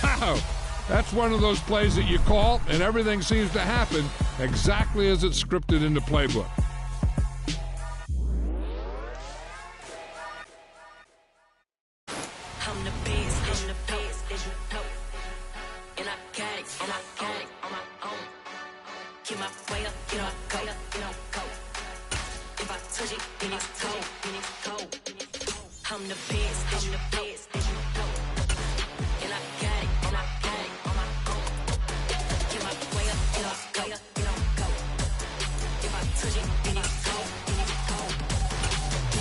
Wow, that's one of those plays that you call and everything seems to happen exactly as it's scripted in the playbook. I'm the best, and the best, as you know. And I got it on my own. Get my way up, get on go, go. If I touch it, then it's cold. I'm the best, as you know. And I got it on my own. Get my way up, get on go. If I touch it, then it's cold.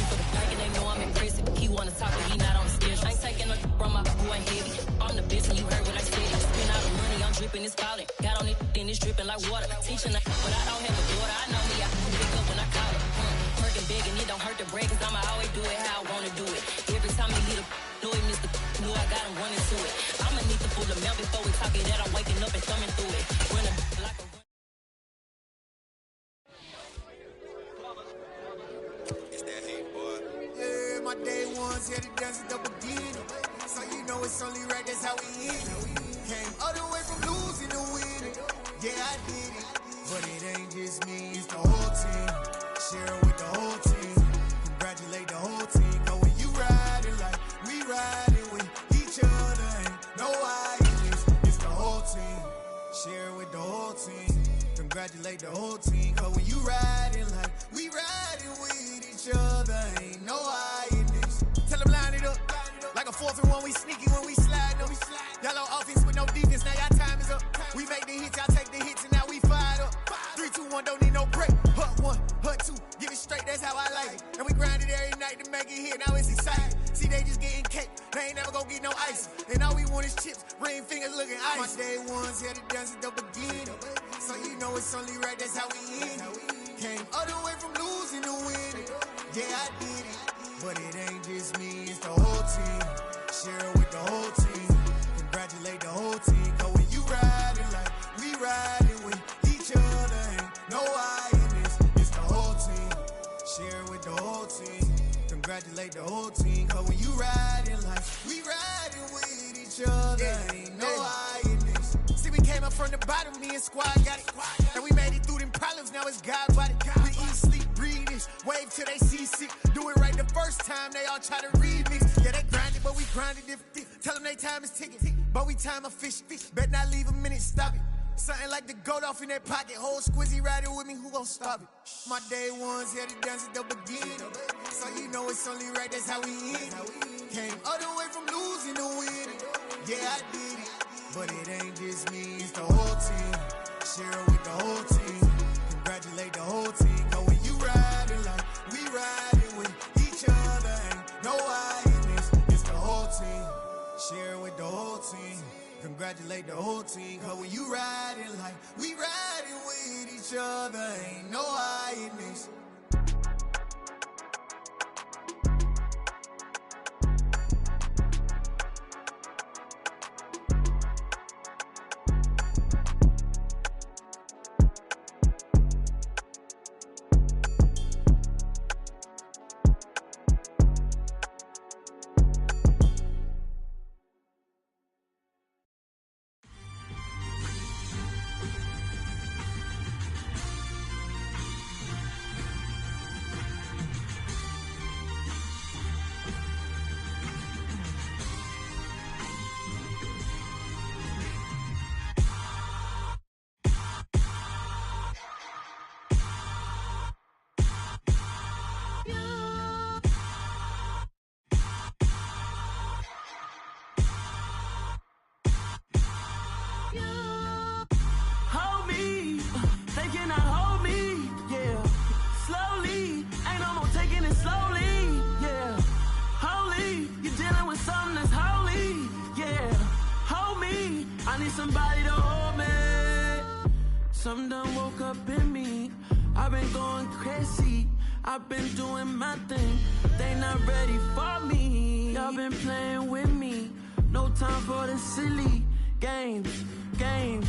For the back and they know I'm impressive. He wanna talk, but he not on the stairs. I ain't taking a from my boy heavy. I'm the bitch and you heard what I said. Spend all the money, I'm dripping, it's falling. Got on it, then it's dripping like water. Teaching, but I don't have a daughter. I know me, I can pick up when I call it. Working big and it don't hurt to break, cause I'ma always do it how I wanna do it. Every time he need a know it, Mr. Know I got him running to it. I'ma need to pull the mail before we talk it that I'm waking up and thumbing through it. Running like a Yeah, my day ones here to dance at the beginning. So you know it's only right, that's how we end it. Came all the way from losing to winning. Yeah, I did it. But it ain't just me, it's the whole team. Share it with the whole team. Congratulate the whole team. Cause when you riding like we riding with each other, ain't no I in this. It's the whole team. Share it with the whole team. Congratulate the whole team. Cause when you riding like we riding with each other, ain't no I in this. Tell them line it up. Like a 4th and 1, we sneaky when we slide them. Yellow offense with no defense, now y'all time is up. We make the hits, y'all take the hits, and now we fired up. 3, 2, 1, don't need no break. Hut 1, hut 2, give it straight, that's how I like it. And we grind it every night to make it hit, now it's exciting. See, they just getting cake, they ain't never gonna get no ice. And all we want is chips, ring fingers looking ice. My day ones here to dance at the beginning. So you know it's only right, that's how we end it. Came all the way from losing to winning. Yeah, I did it. But it ain't just me, it's the whole team. Share it with the whole team. Congratulate the whole team. Cause when you riding like we riding with each other, ain't no I in this. It's the whole team. Share it with the whole team. Congratulate the whole team. Cause when you riding like we riding with each other, ain't no I in this. See, we came up from the bottom, me and squad got it. And we made it through them problems, now it's God body. We eat, sleep, breathe this. Wave till they see sick. Do it right the first time, they all try to remix. Yeah, they grind it, but we grind it different. Tell them they time is ticking, but we time a fish. Bet not leave a minute, stop it. Something like the goat off in that pocket. Whole squizzy riding with me, who gon' stop it? My day ones here to dance at the beginning. So you know it's only right, that's how we end it. Came all the way from losing to winning. Yeah, I did it. But it ain't just me, it's the whole team. Share it with the whole team. Congratulate the whole team. Cause when you riding like we riding with each other, ain't no I in this. It's the whole team. Share it with the whole team. Congratulate the whole team. Cause when you riding like we riding with each other, ain't no I in this. Somebody to hold me. Something done woke up in me. I've been going crazy. I've been doing my thing. They not ready for me. Y'all been playing with me. No time for the silly games. God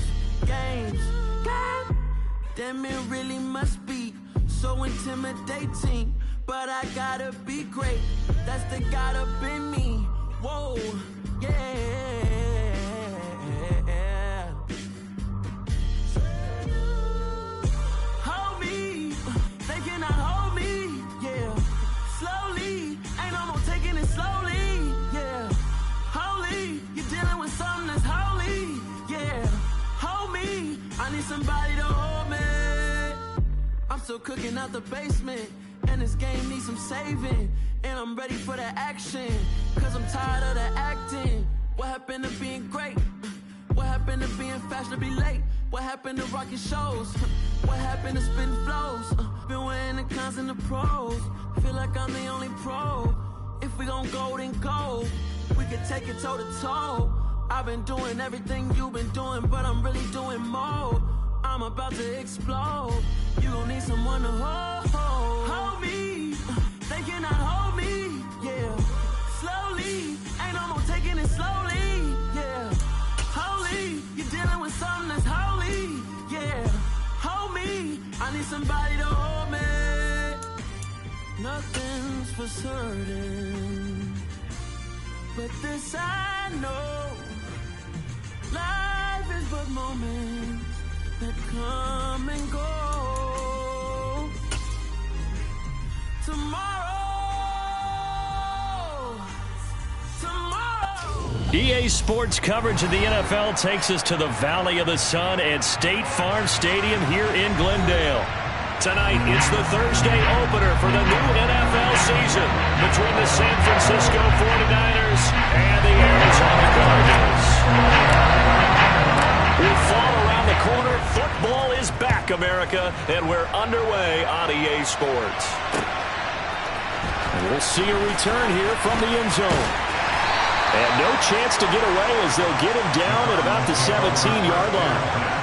damn, it really must be so intimidating. But I gotta be great. That's the God up in me. Whoa, yeah. you're dealing with something that's holy. Yeah, hold me. I need somebody to hold me. I'm still cooking out the basement, and this game needs some saving. And I'm ready for the action, cause I'm tired of the acting. What happened to being great? What happened to being fashionably late? What happened to rocking shows? What happened to spitting flows? Been wearing the cons and the pros. Feel like I'm the only pro. If we gon' go, then go. We could take it toe to toe. I've been doing everything you've been doing, but I'm really doing more. I'm about to explode. You gon' need someone to hold me. They cannot hold me. Yeah, slowly. Ain't no more taking it slowly. Yeah, holy. You're dealing with something that's holy. Yeah, hold me. I need somebody to hold me. Nothing's for certain, but this I know. Life is but moments that come and go. Tomorrow. EA Sports coverage of the NFL takes us to the Valley of the Sun at State Farm Stadium here in Glendale. Tonight, it's the Thursday opener for the new NFL season between the San Francisco 49ers and the Arizona Cardinals. With fall around the corner, football is back, America, and we're underway on EA Sports. And we'll see a return here from the end zone. And no chance to get away as they'll get him down at about the 17-yard line.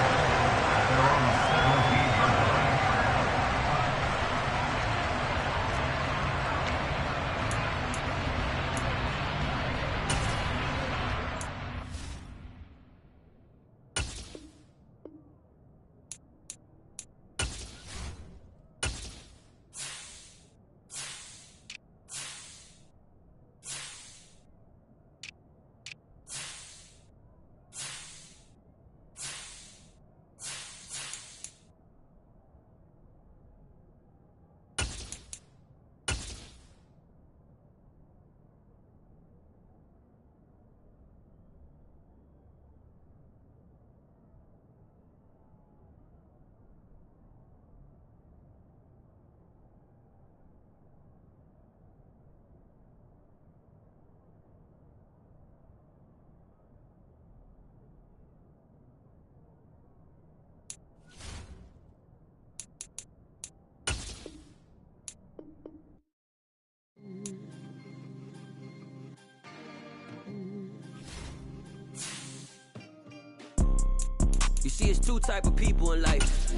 You see, it's two type of people in life.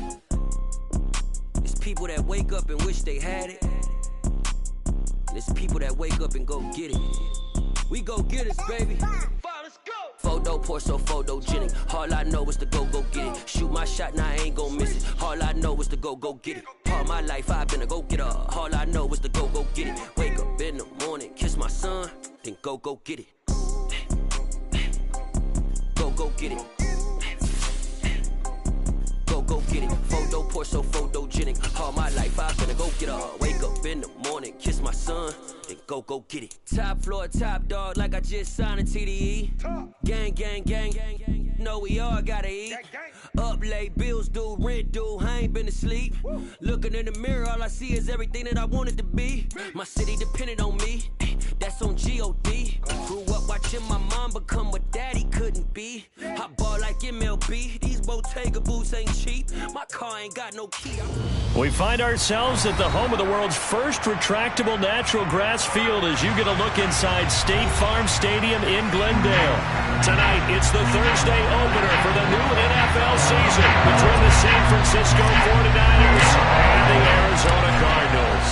It's people that wake up and wish they had it. And it's people that wake up and go get it. We go get it, baby. Let's go. Photo poor, so photogenic. All I know is to go get it. Shoot my shot, now I ain't gon' miss it. All I know is to go get it. All my life I've been a go-getter. All I know is to go get it. Wake up in the morning, kiss my son, then go get it. Go get it. Go get it. Photo poor, so photogenic. All my life I've been a go-getter. Wake up in the morning, kiss my son, then go get it. Top floor, top dog, like I just signed a TDE. Gang, gang, gang, gang, gang. Know we all gotta eat. Up late, bills due, rent due, I ain't been asleep. Looking in the mirror, all I see is everything that I wanted to be. My city depended on me, that's on G.O.D. Grew up watching my mom become what daddy couldn't be. I ball like MLB, these Bottega boots ain't cheap. My car ain't got no key. We find ourselves at the home of the world's first retractable natural grass field as you get a look inside State Farm Stadium in Glendale. Tonight, it's the Thursday opener for the new NFL season between the San Francisco 49ers and the Arizona Cardinals.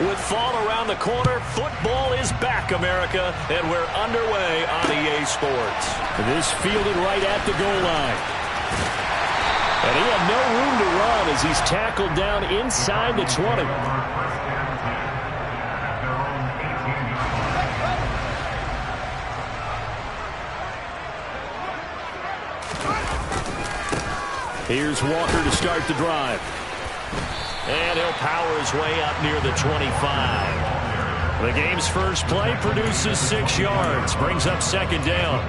With fall around the corner, football is back, America, and we're underway on EA Sports. This fielded right at the goal line. And he had no room to run as he's tackled down inside the 20. Here's Walker to start the drive. And he'll power his way up near the 25. The game's first play produces 6 yards, brings up second down.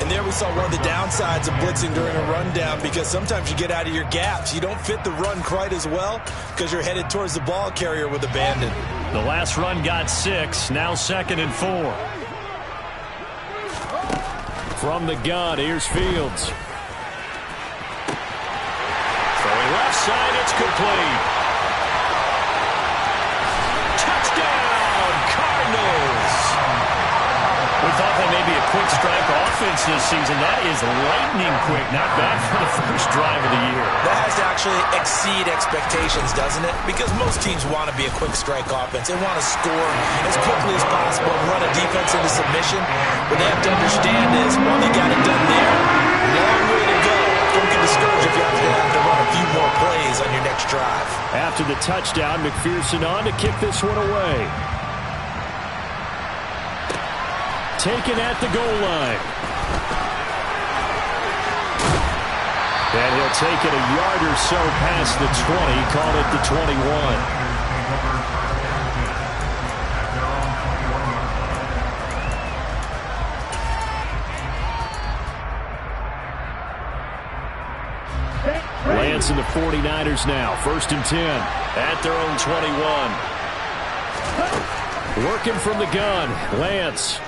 And there we saw one of the downsides of blitzing during a rundown, because sometimes you get out of your gaps. You don't fit the run quite as well because you're headed towards the ball carrier with abandon. The last run got 6, now 2nd and 4. From the gun, here's Fields. Throwing left side, it's complete. Touchdown, Cardinals! We thought that may be a quick strike offense this season. That is lightning quick. Not bad for the first drive of the year. That has to actually exceed expectations, doesn't it? Because most teams want to be a quick strike offense. They want to score as quickly as possible and run a defense into submission. What they have to understand is, while they got it done there, long way to go. Don't get discouraged if you have to run a few more plays on your next drive. After the touchdown, McPherson on to kick this one away. Taken at the goal line. And he'll take it a yard or so past the 20, call it the 21. Lance and the 49ers now, 1st and 10 at their own 21. Working from the gun, Lance.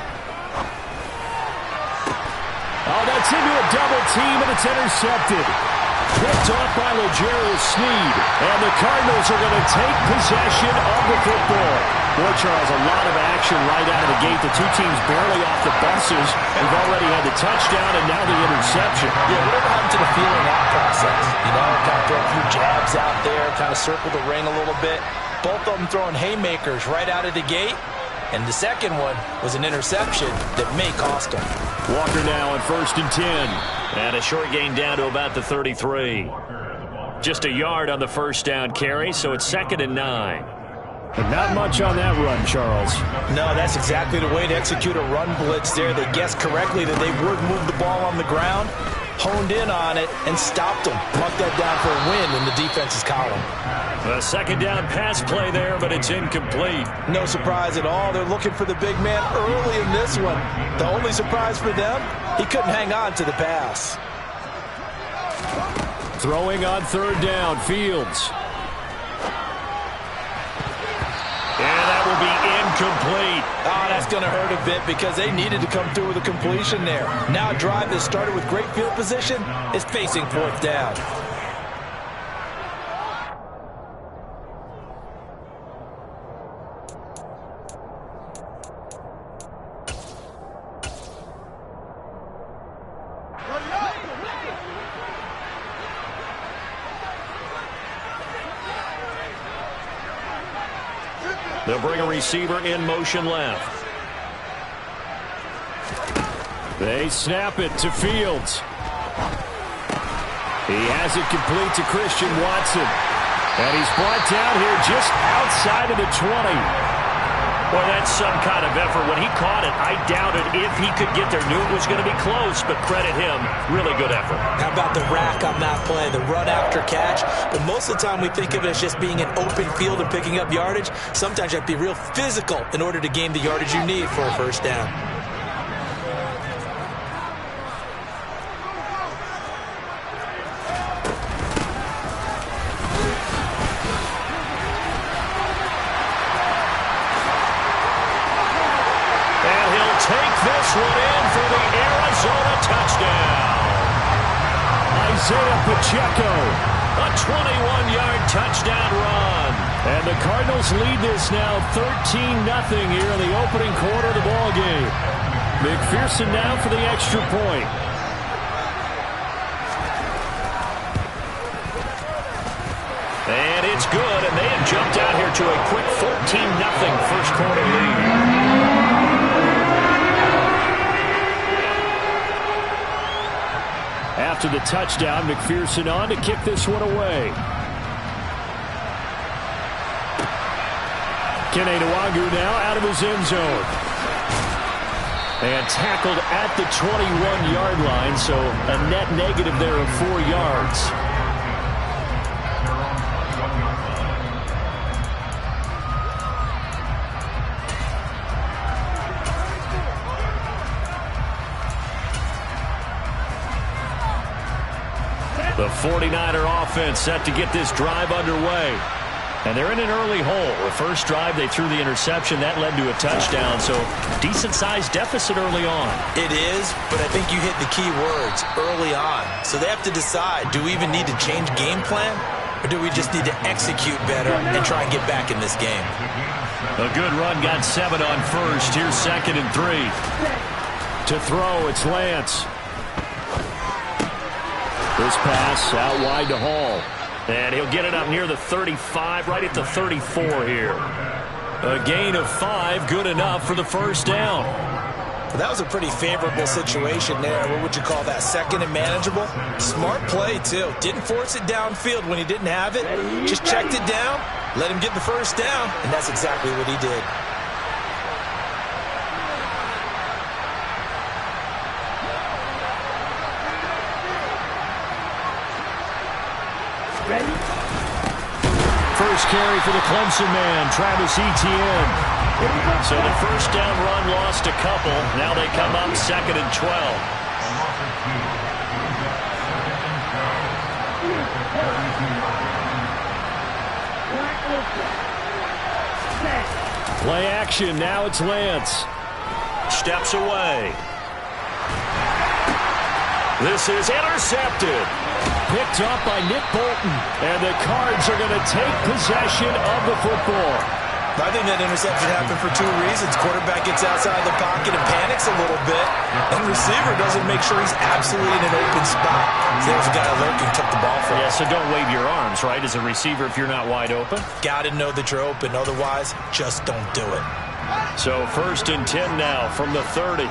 Oh, that's into a double team, and it's intercepted. Picked off by L'Jarius Sneed. And the Cardinals are going to take possession of the football. Boy, Charles, a lot of action right out of the gate. The two teams barely off the buses. We've already had the touchdown and now the interception. Yeah, whatever happened to the feeling that process? You know, kind of throw a few jabs out there, kind of circle the ring a little bit. Both of them throwing haymakers right out of the gate. And the second one was an interception that may cost him. Walker now on 1st and 10. And a short gain down to about the 33. Just a yard on the first down carry, so it's 2nd and 9. And not much on that run, Charles. No, that's exactly the way to execute a run blitz there. They guessed correctly that they would move the ball on the ground, honed in on it, and stopped them. Marked that down for a win in the defense's column. A 2nd down pass play there, but it's incomplete. No surprise at all. They're looking for the big man early in this one. The only surprise for them, he couldn't hang on to the pass. Throwing on 3rd down, Fields. And that will be incomplete. Oh, that's going to hurt a bit because they needed to come through with a completion there. Now a drive that started with great field position is facing 4th down. They'll bring a receiver in motion left. They snap it to Fields. He has it complete to Christian Watson. And he's brought down here just outside of the 20. Well, that's some kind of effort. When he caught it, I doubted if he could get there. Knew it was going to be close, but credit him. Really good effort. How about the rack on that play, the run after catch? But most of the time we think of it as just being an open field and picking up yardage. Sometimes you have to be real physical in order to gain the yardage you need for a first down. This one in for the Arizona touchdown. Isaiah Pacheco, a 21-yard touchdown run. And the Cardinals lead this now 13-0 here in the opening quarter of the ball game. McPherson now for the extra point. And it's good, and they have jumped out here to a quick 14-0 first quarter lead. After the touchdown, McPherson on to kick this one away. Kene Nwangwu now out of his end zone. And tackled at the 21-yard line, so a net negative there of 4 yards. The 49er offense set to get this drive underway. And they're in an early hole. The first drive, they threw the interception. That led to a touchdown, so decent-sized deficit early on. It is, but I think you hit the key words, early on. So they have to decide, do we even need to change game plan, or do we just need to execute better and try and get back in this game? A good run got 7 on first. Here's 2nd and 3. To throw, it's Lance. This pass out wide to Hall. And he'll get it up near the 35, right at the 34 here. A gain of 5, good enough for the first down. Well, that was a pretty favorable situation there. What would you call that, 2nd and manageable? Smart play, too. Didn't force it downfield when he didn't have it. Just checked it down, let him get the first down, and that's exactly what he did. First carry for the Clemson man, Travis Etienne. So the first down run lost a couple. Now they come up 2nd and 12. Play action, now it's Lance. Steps away. This is intercepted. Picked up by Nick Bolton. And the Cards are going to take possession of the football. I think that interception happened for 2 reasons. Quarterback gets outside the pocket and panics a little bit. And receiver doesn't make sure he's absolutely in an open spot. So there's a guy lurking, took the ball from him. Yeah, so don't wave your arms, right, as a receiver if you're not wide open. Got to know that you're open. Otherwise, just don't do it. So 1st and 10 now from the 30.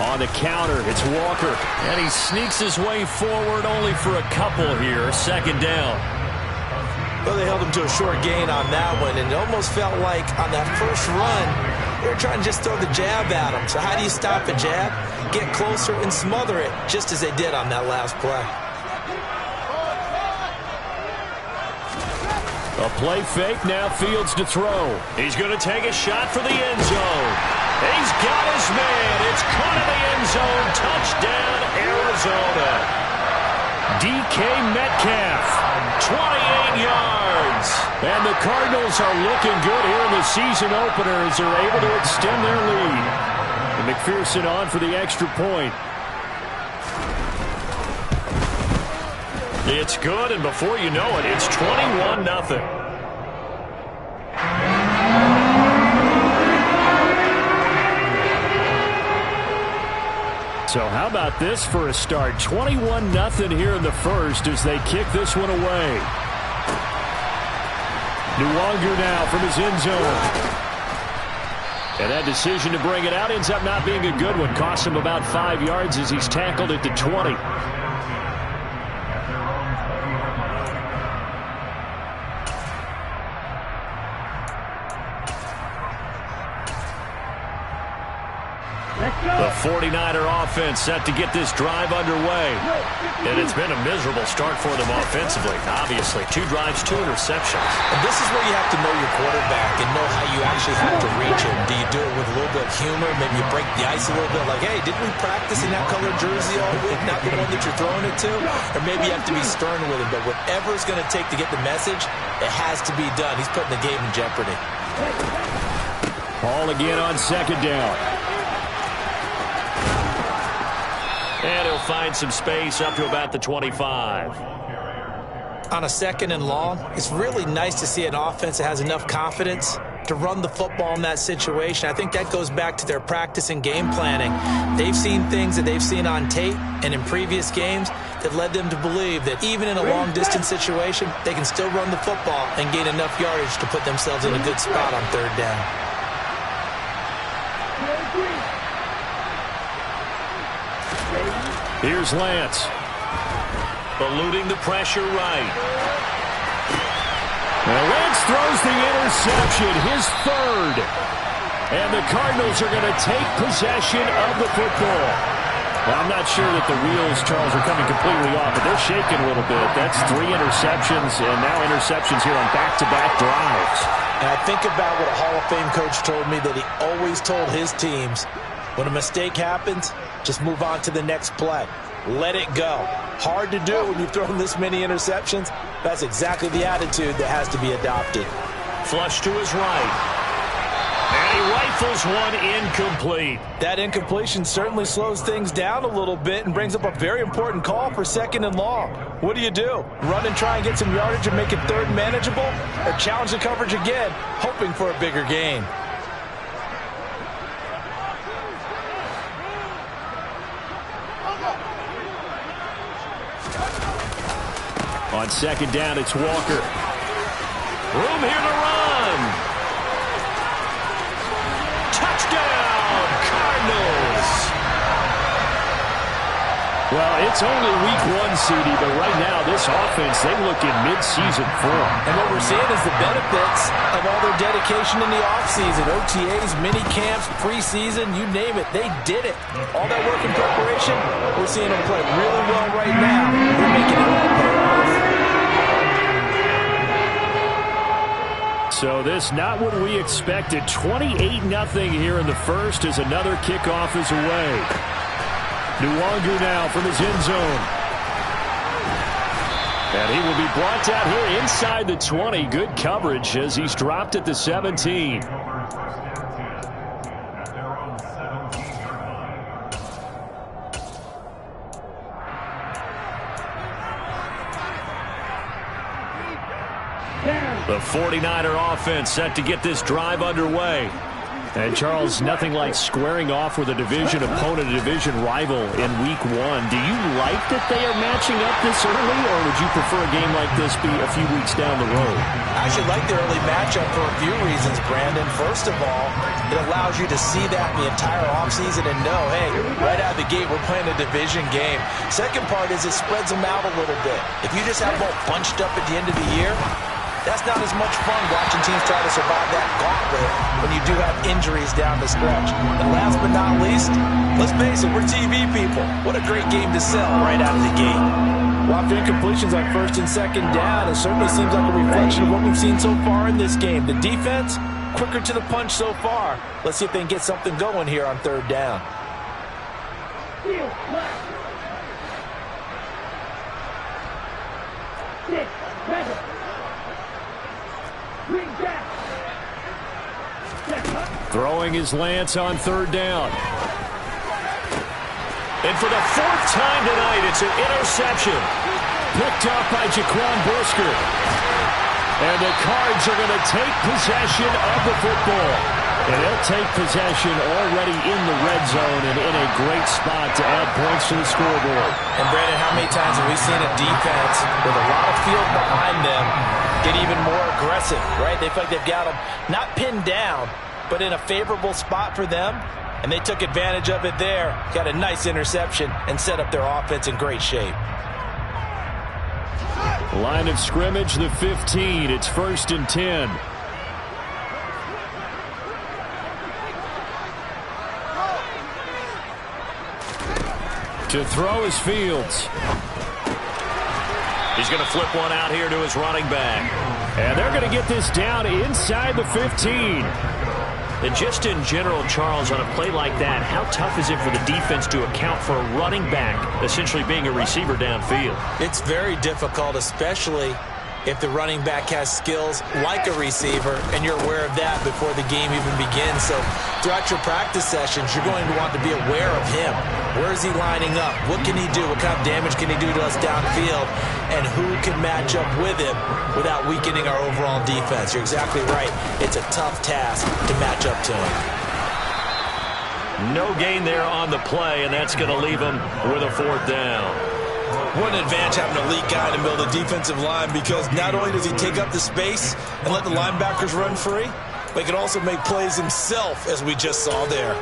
On the counter, it's Walker. And he sneaks his way forward only for a couple here. 2nd down. Well, they held him to a short gain on that one, and it almost felt like on that first run, they were trying to just throw the jab at him. So how do you stop a jab? Get closer and smother it, just as they did on that last play. A play fake, now Fields to throw. He's going to take a shot for the end zone. He's got his man. It's caught in the end zone. Touchdown, Arizona. DK Metcalf, 28 yards. And the Cardinals are looking good here in the season opener as they're able to extend their lead. And McPherson on for the extra point. It's good, and before you know it, it's 21-0. So how about this for a start? 21-0 here in the first as they kick this one away. Nwangu now from his end zone. And that decision to bring it out ends up not being a good one. Costs him about 5 yards as he's tackled at the 20. The 49er offense set to get this drive underway. And it's been a miserable start for them offensively, obviously. 2 drives, 2 interceptions. And this is where you have to know your quarterback and know how you actually have to reach him. Do you do it with a little bit of humor? Maybe you break the ice a little bit like, hey, didn't we practice in that colored jersey all week, not the one that you're throwing it to? Or maybe you have to be stern with him. But whatever it's going to take to get the message, it has to be done. He's putting the game in jeopardy. Hall again on 2nd down. And he'll find some space up to about the 25. On a 2nd and long, it's really nice to see an offense that has enough confidence to run the football in that situation. I think that goes back to their practice and game planning. They've seen things that they've seen on tape and in previous games that led them to believe that even in a long-distance situation, they can still run the football and gain enough yardage to put themselves in a good spot on 3rd down. Here's Lance. Eluding the pressure right. And Lance throws the interception, his 3rd. And the Cardinals are going to take possession of the football. Well, I'm not sure that the wheels, Charles, are coming completely off, but they're shaking a little bit. That's 3 interceptions, and now interceptions here on back-to-back drives. And I think about what a Hall of Fame coach told me, that he always told his teams, When a mistake happens, just move on to the next play. Let it go. Hard to do when you've thrown this many interceptions. That's exactly the attitude that has to be adopted. Flush to his right. And he rifles one incomplete. That incompletion certainly slows things down a little bit and brings up a very important call for 2nd and long. What do? Run and try and get some yardage and make it 3rd and manageable? Or challenge the coverage again, hoping for a bigger gain? On 2nd down, it's Walker. Room here to run. Touchdown, Cardinals. Well, it's only week 1, CD, but right now this offense, they look in mid-season form. And what we're seeing is the benefits of all their dedication in the offseason. OTAs, mini camps, preseason, you name it, they did it. All that work in preparation, we're seeing them play really well right now. They're making it all pay off. So this not what we expected. 28-0 here in the first as another kickoff is away. Nwangu now from his end zone. And he will be brought down here inside the 20. Good coverage as he's dropped at the 17. The 49er offense set to get this drive underway. And, Charles, nothing like squaring off with a division opponent, a division rival in week 1. Do you like that they are matching up this early, or would you prefer a game like this be a few weeks down the road? I actually like the early matchup for a few reasons, Brandon. First of all, it allows you to see that the entire offseason and know, hey, right out of the gate, we're playing a division game. Second part is it spreads them out a little bit. If you just have them all bunched up at the end of the year, that's not as much fun watching teams try to survive that gauntlet when you do have injuries down the stretch. And last but not least, let's face it, we're TV people. What a great game to sell right out of the gate. Well, after incompletions on 1st and 2nd down, it certainly seems like a reflection of what we've seen so far in this game. The defense, quicker to the punch so far. Let's see if they can get something going here on 3rd down. Throwing his Lance on 3rd down. And for the 4th time tonight, it's an interception. Picked up by Jaquan Brisker. And the Cards are going to take possession of the football. And they'll take possession already in the red zone and in a great spot to add points to the scoreboard. And, Brandon, how many times have we seen a defense with a lot of field behind them get even more aggressive, right? They feel like they've got them not pinned down, but in a favorable spot for them, and they took advantage of it there. Got a nice interception and set up their offense in great shape. Line of scrimmage, the 15. It's 1st and 10. To throw is Fields. He's going to flip one out here to his running back. And they're going to get this down inside the 15. And just in general, Charles, on a play like that, how tough is it for the defense to account for a running back essentially being a receiver downfield? It's very difficult, especially if the running back has skills like a receiver, and you're aware of that before the game even begins. So throughout your practice sessions, you're going to want to be aware of him. Where is he lining up? What can he do? What kind of damage can he do to us downfield? And who can match up with him without weakening our overall defense? You're exactly right. It's a tough task to match up to him. No gain there on the play, and that's going to leave him with a 4th down. What an advantage having an elite guy to build a defensive line, because not only does he take up the space and let the linebackers run free, but he can also make plays himself, as we just saw there.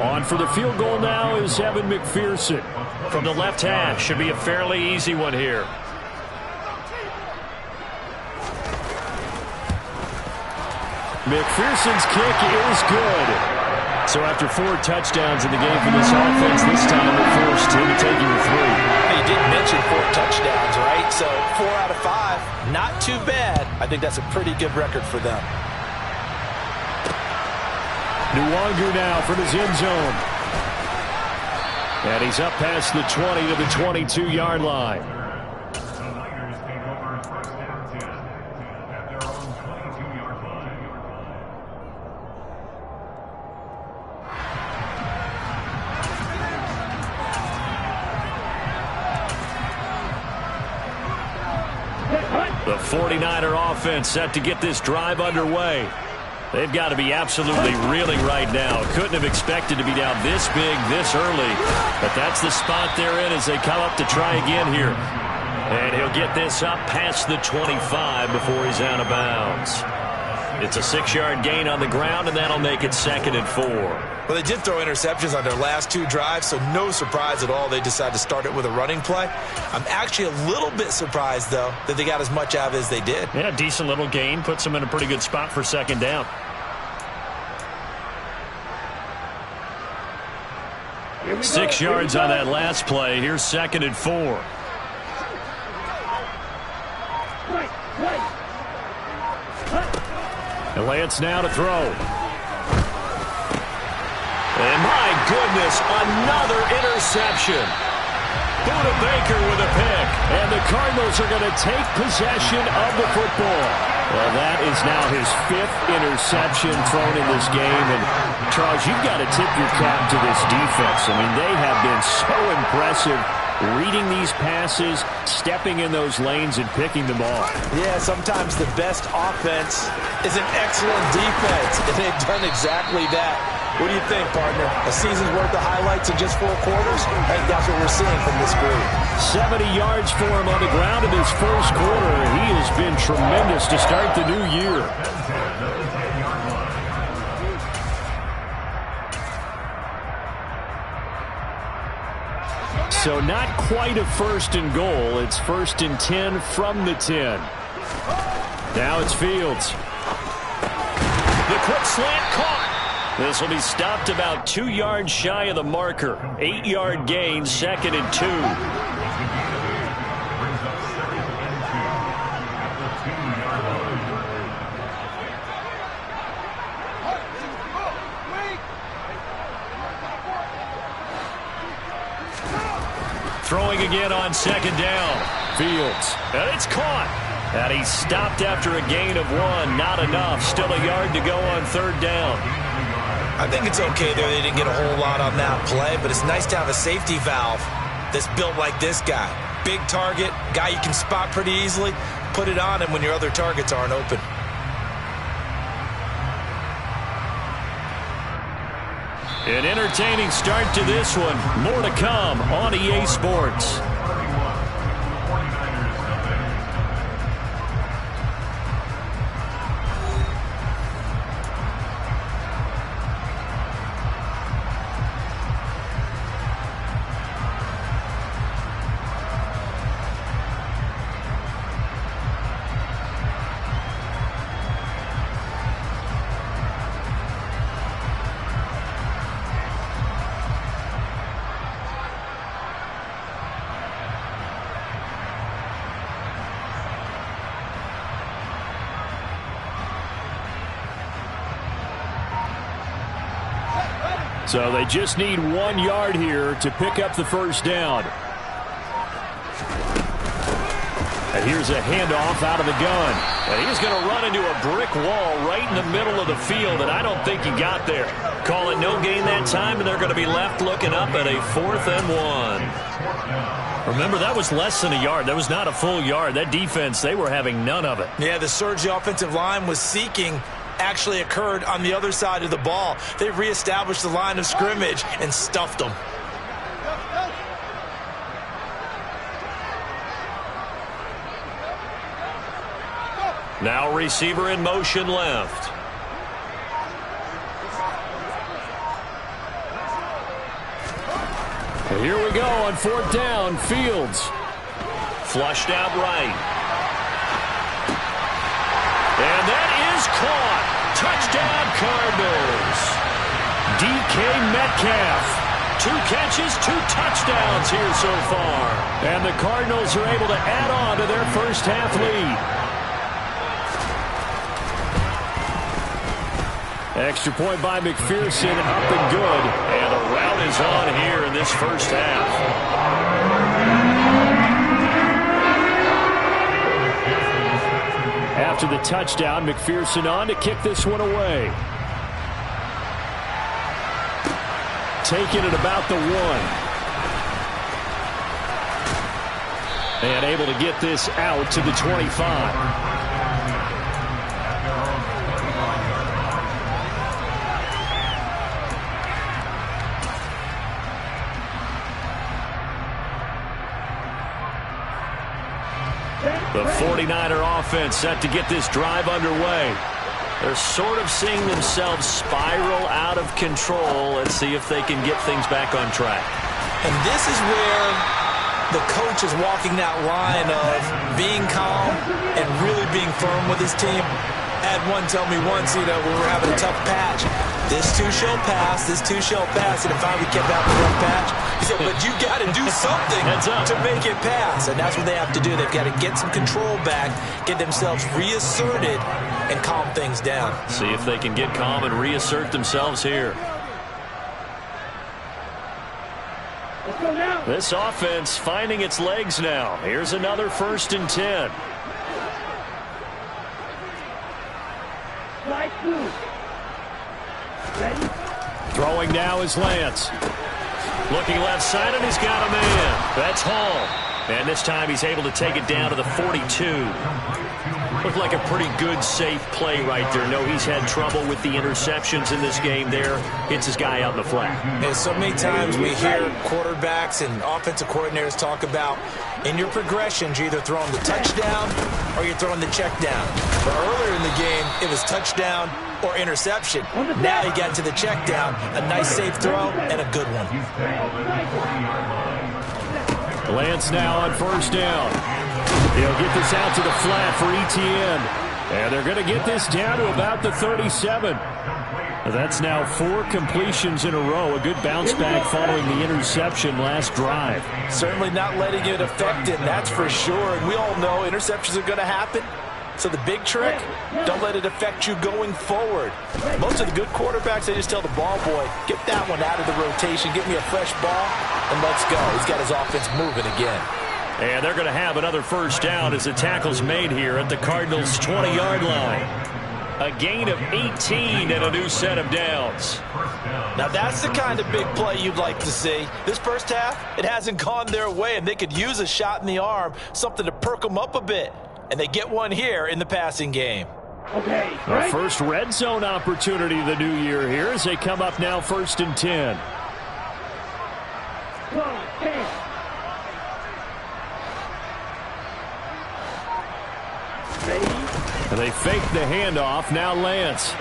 On for the field goal now is Evan McPherson. From the left hash, should be a fairly easy one here. McPherson's kick is good. So after 4 touchdowns in the game for this offense, this time they're forced to take him with 3. You did mention 4 touchdowns, right? So 4 out of 5, not too bad. I think that's a pretty good record for them. Nwangu now from his end zone. And he's up past the 20 to the 22-yard line. The 49er offense set to get this drive underway. They've got to be absolutely reeling right now. Couldn't have expected to be down this big, this early. But that's the spot they're in as they come up to try again here. And he'll get this up past the 25 before he's out of bounds. It's a 6-yard gain on the ground, and that'll make it 2nd and 4. Well, they did throw interceptions on their last 2 drives, so no surprise at all they decided to start it with a running play. I'm actually a little bit surprised, though, that they got as much out of it as they did. Yeah, decent little gain. Puts them in a pretty good spot for 2nd down. Six yards on that last play. Here's 2nd and 4. And Lance now to throw. And my goodness, another interception. Budda Baker with a pick. And the Cardinals are going to take possession of the football. Well, that is now his 5th interception thrown in this game. And, Charles, you've got to tip your cap to this defense. I mean, they have been so impressive reading these passes, stepping in those lanes, and picking them off. Yeah, sometimes the best offense is an excellent defense, and they've done exactly that. What do you think, partner? A season's worth of highlights in just 4 quarters? I think that's what we're seeing from this group. 70 yards for him on the ground in his first quarter. He has been tremendous to start the new year. So not quite a 1st and goal. It's 1st and 10 from the 10. Now it's Fields. The quick slant caught. This will be stopped about 2 yards shy of the marker. 8-yard gain, 2nd and 2. Throwing again on 2nd down. Fields. And it's caught. And he's stopped after a gain of 1. Not enough. Still a yard to go on 3rd down. I think it's okay there. They didn't get a whole lot on that play, but it's nice to have a safety valve that's built like this guy. Big target, guy you can spot pretty easily. Put it on him when your other targets aren't open. An entertaining start to this one. More to come on EA Sports. So they just need 1 yard here to pick up the 1st down. And here's a handoff out of the gun. And he's going to run into a brick wall right in the middle of the field, and I don't think he got there. Call it no gain that time, and they're going to be left looking up at a 4th and 1. Remember, that was less than a yard. That was not a full yard. That defense, they were having none of it. Yeah, the surge the offensive line was seeking actually occurred on the other side of the ball. They reestablished the line of scrimmage and stuffed them. Now receiver in motion left. And here we go on 4th down. Fields. Flushed out right. And that is caught. Touchdown Cardinals. DK Metcalf. 2 catches, 2 touchdowns here so far. And the Cardinals are able to add on to their first half lead. Extra point by McPherson, up and good. And the rout is on here in this first half. After the touchdown, McPherson on to kick this one away. Taking it about the 1. And able to get this out to the 25. The 49er offense set to get this drive underway. They're sort of seeing themselves spiral out of control. Let's see if they can get things back on track. And this is where the coach is walking that line of being calm and really being firm with his team. I had one tell me once, we were having a tough patch. This too shall pass, this too shall pass. And if I would kept having a rough patch, he said, but you got to do something to make it pass. And that's what they have to do. They've got to get some control back, get themselves reasserted, and calm things down. See if they can get calm and reassert themselves here. This offense finding its legs now. Here's another 1st and 10. Throwing now is Lance. Looking left side, and he's got a man. That's Hall. And this time he's able to take it down to the 42. Looked like a pretty good, safe play right there. No, he's had trouble with the interceptions in this game there. Hits his guy out in the flat. And so many times we hear quarterbacks and offensive coordinators talk about in your progressions, you're either throwing the touchdown or you're throwing the check down. But earlier in the game, it was touchdown or interception. Now he got to the check down. A nice safe throw and a good one. Lance now on 1st down. He'll get this out to the flat for Etienne. And they're going to get this down to about the 37. That's now 4 completions in a row. A good bounce back following the interception last drive. Certainly not letting it affect him, that's for sure. And we all know interceptions are going to happen. So the big trick, don't let it affect you going forward. Most of the good quarterbacks, they just tell the ball boy, get that one out of the rotation, get me a fresh ball, and let's go. He's got his offense moving again. And they're going to have another 1st down as the tackle's made here at the Cardinals' 20-yard line. A gain of 18 and a new set of downs. Now that's the kind of big play you'd like to see. This first half, it hasn't gone their way, and they could use a shot in the arm, something to perk them up a bit. And they get one here in the passing game. Okay. Our first red zone opportunity of the new year here as they come up now 1st and 10. And they fake the handoff. Now Lance.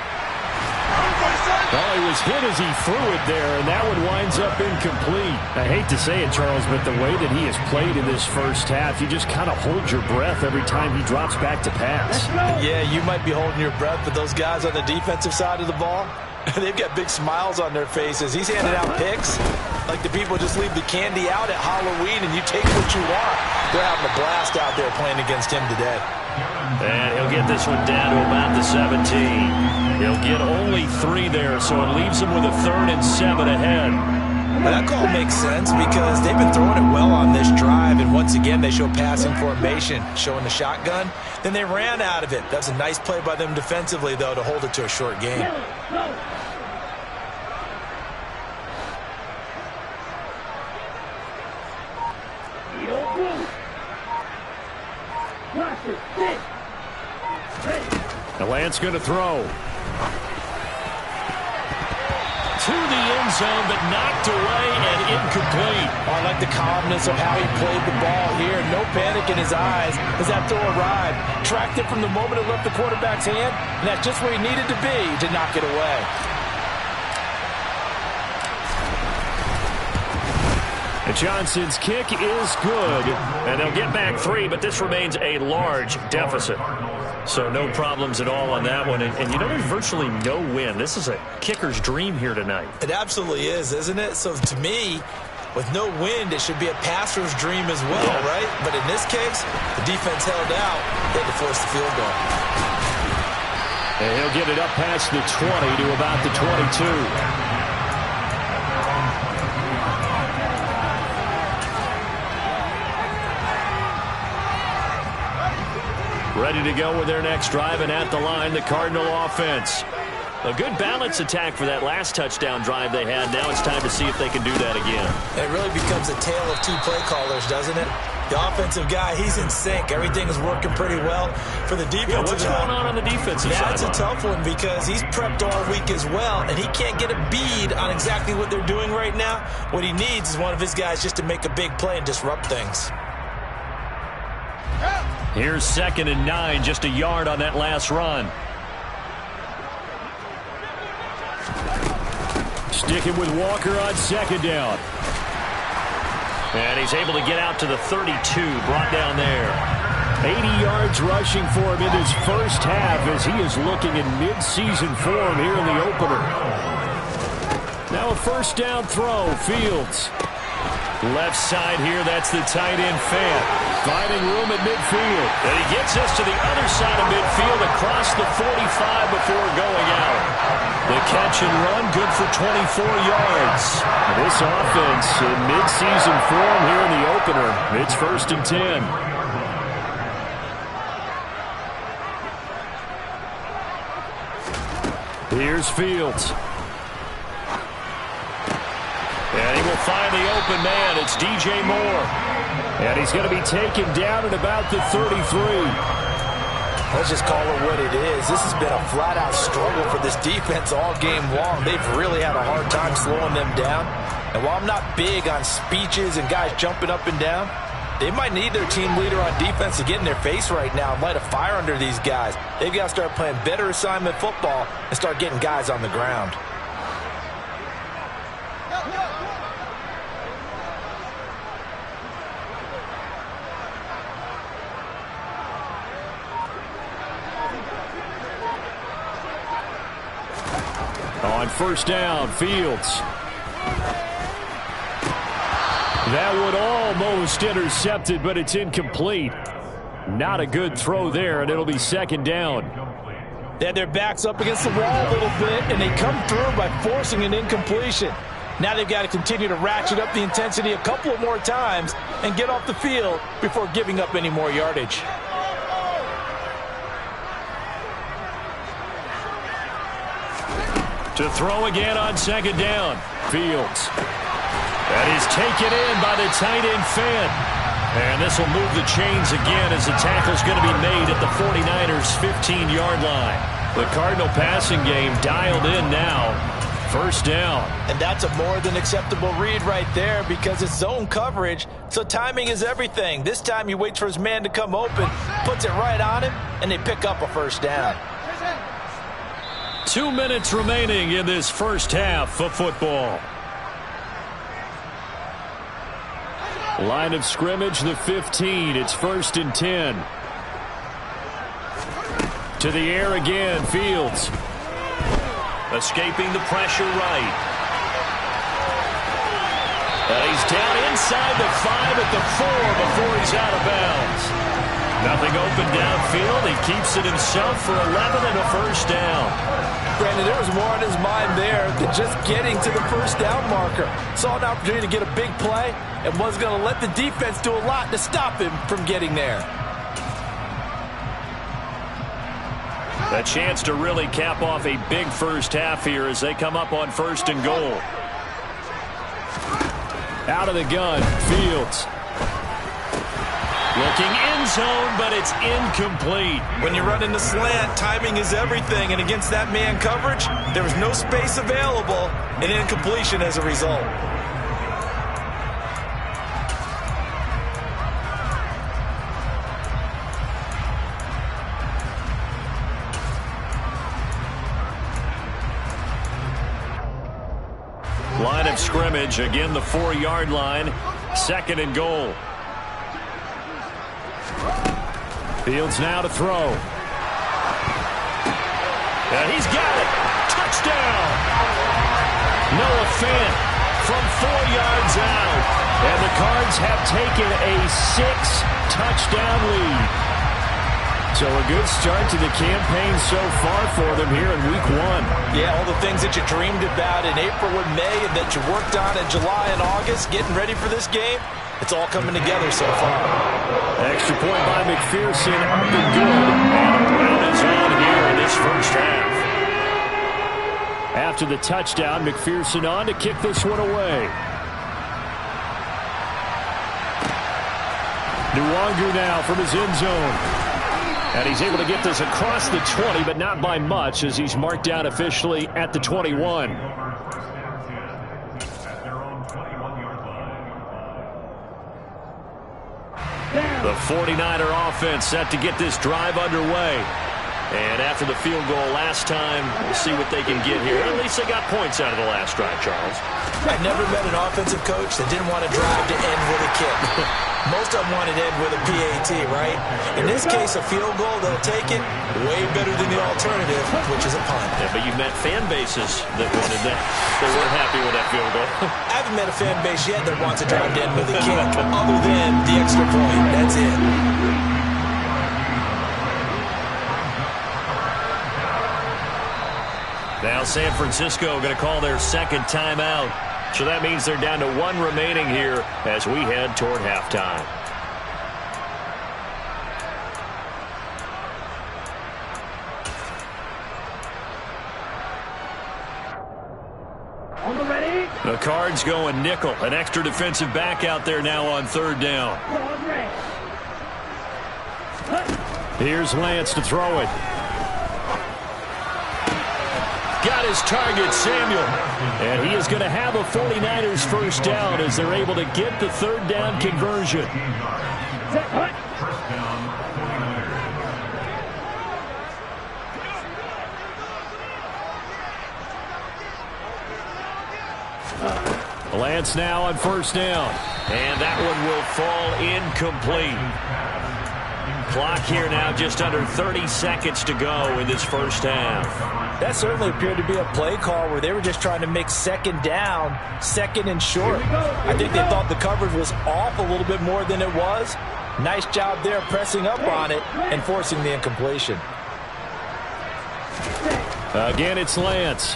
Well, he was hit as he threw it there, and that one winds up incomplete. I hate to say it, Charles, but the way that he has played in this first half, you just kind of hold your breath every time he drops back to pass. Yeah, you might be holding your breath, but those guys on the defensive side of the ball, they've got big smiles on their faces. He's handing out picks like the people just leave the candy out at Halloween and you take what you want. They're having a blast out there playing against him today. And he'll get this one down to about the 17. He'll get only 3 there, so it leaves him with a 3rd and 7 ahead. Well, that call makes sense because they've been throwing it well on this drive, and once again they show passing formation, showing the shotgun. Then they ran out of it. That's a nice play by them defensively, though, to hold it to a short game. The Lance going to throw. To the end zone, but knocked away and incomplete. Oh, I like the calmness of how he played the ball here. No panic in his eyes as that throw arrived. Tracked it from the moment it left the quarterback's hand, and that's just where he needed to be to knock it away. And Johnson's kick is good, and they'll get back 3, but this remains a large deficit. So no problems at all on that one. And you know, there's virtually no win. This is a kicker's dream here tonight. It absolutely is, isn't it? So to me, with no wind, it should be a passer's dream as well, right? But in this case, the defense held out. They had to force the field goal. And he'll get it up past the 20 to about the 22. Ready to go with their next drive, and at the line, the Cardinal offense. A good balance attack for that last touchdown drive they had. Now it's time to see if they can do that again. It really becomes a tale of two play callers, doesn't it? The offensive guy, he's in sync. Everything is working pretty well. For the defensive what's going on the defensive side? That's a tough one because he's prepped all week as well, and he can't get a bead on exactly what they're doing right now. What he needs is one of his guys just to make a big play and disrupt things. Here's 2nd and 9, just a yard on that last run. Sticking with Walker on 2nd down. And he's able to get out to the 32, brought down there. 80 yards rushing for him in his first half as he is looking in mid-season form here in the opener. Now a first down throw, Fields. Left side here, that's the tight end Fant. Finding room at midfield. And he gets us to the other side of midfield across the 45 before going out. The catch and run, good for 24 yards. This offense in mid-season form here in the opener. It's 1st and 10. Here's Fields. And he will find the open man. It's DJ Moore. And he's going to be taken down at about the 33. Let's just call it what it is. This has been a flat-out struggle for this defense all game long. They've really had a hard time slowing them down. And while I'm not big on speeches and guys jumping up and down, they might need their team leader on defense to get in their face right now and light a fire under these guys. They've got to start playing better assignment football and start getting guys on the ground. On first down, Fields. That would almost intercepted, but it's incomplete. Not a good throw there, and it'll be 2nd down. They had their backs up against the wall a little bit, and they come through by forcing an incompletion. Now they've got to continue to ratchet up the intensity a couple of more times and get off the field before giving up any more yardage. To throw again on 2nd down. Fields. That is taken in by the tight end Fant. And this will move the chains again as the tackle's going to be made at the 49ers' 15-yard line. The Cardinal passing game dialed in now. First down. And that's a more than acceptable read right there because it's zone coverage, so timing is everything. This time he waits for his man to come open, puts it right on him, and they pick up a first down. 2 minutes remaining in this first half of football. Line of scrimmage, the 15. It's 1st and 10. To the air again, Fields. Escaping the pressure right. He's down inside the 5 at the 4 before he's out of bounds. Nothing open downfield. He keeps it himself for 11 and a first down. Brandon, there was more on his mind there than just getting to the first down marker. Saw an opportunity to get a big play and was going to let the defense do a lot to stop him from getting there. A chance to really cap off a big first half here as they come up on 1st and goal. Out of the gun, Fields. Looking end zone, but it's incomplete. When you run in the slant, timing is everything, and against that man coverage, there was no space available, and incompletion as a result. Line of scrimmage, again the 4-yard line, 2nd and goal. Fields now to throw. And he's got it. Touchdown. Noah Fant from 4 yards out. And the Cards have taken a 6-touchdown lead. So a good start to the campaign so far for them here in Week 1. Yeah, all the things that you dreamed about in April and May and that you worked on in July and August, getting ready for this game, it's all coming together so far. Extra point by McPherson, up and good. And Brown is on here in this first half. After the touchdown, McPherson on to kick this one away. Nwangu now from his end zone. And he's able to get this across the 20, but not by much as he's marked down officially at the 21. The 49er offense set to get this drive underway. And after the field goal last time, we'll see what they can get here. At least they got points out of the last drive, Charles. I've never met an offensive coach that didn't want to drive to end with a kick. Most of them wanted to end with a PAT, right? In this case, a field goal, they'll take it way better than the alternative, which is a punt. Yeah, but you've met fan bases that wanted that. They weren't happy with that field goal. I haven't met a fan base yet that wants to drive to end with a kick, other than the extra point. That's it. Now San Francisco going to call their second timeout. So that means they're down to 1 remaining here as we head toward halftime. The Cards going nickel. An extra defensive back out there now on 3rd down. Here's Lance to throw it. Got his target, Samuel. And he is going to have a 49ers first down as they're able to get the 3rd down conversion. Lance now on 1st down. And that one will fall incomplete. Clock here now just under 30 seconds to go in this first half. That certainly appeared to be a play call where they were just trying to make 2nd down, 2nd and short. I think they thought the coverage was off a little bit more than it was. Nice job there pressing up on it and forcing the incompletion. Again, it's Lance.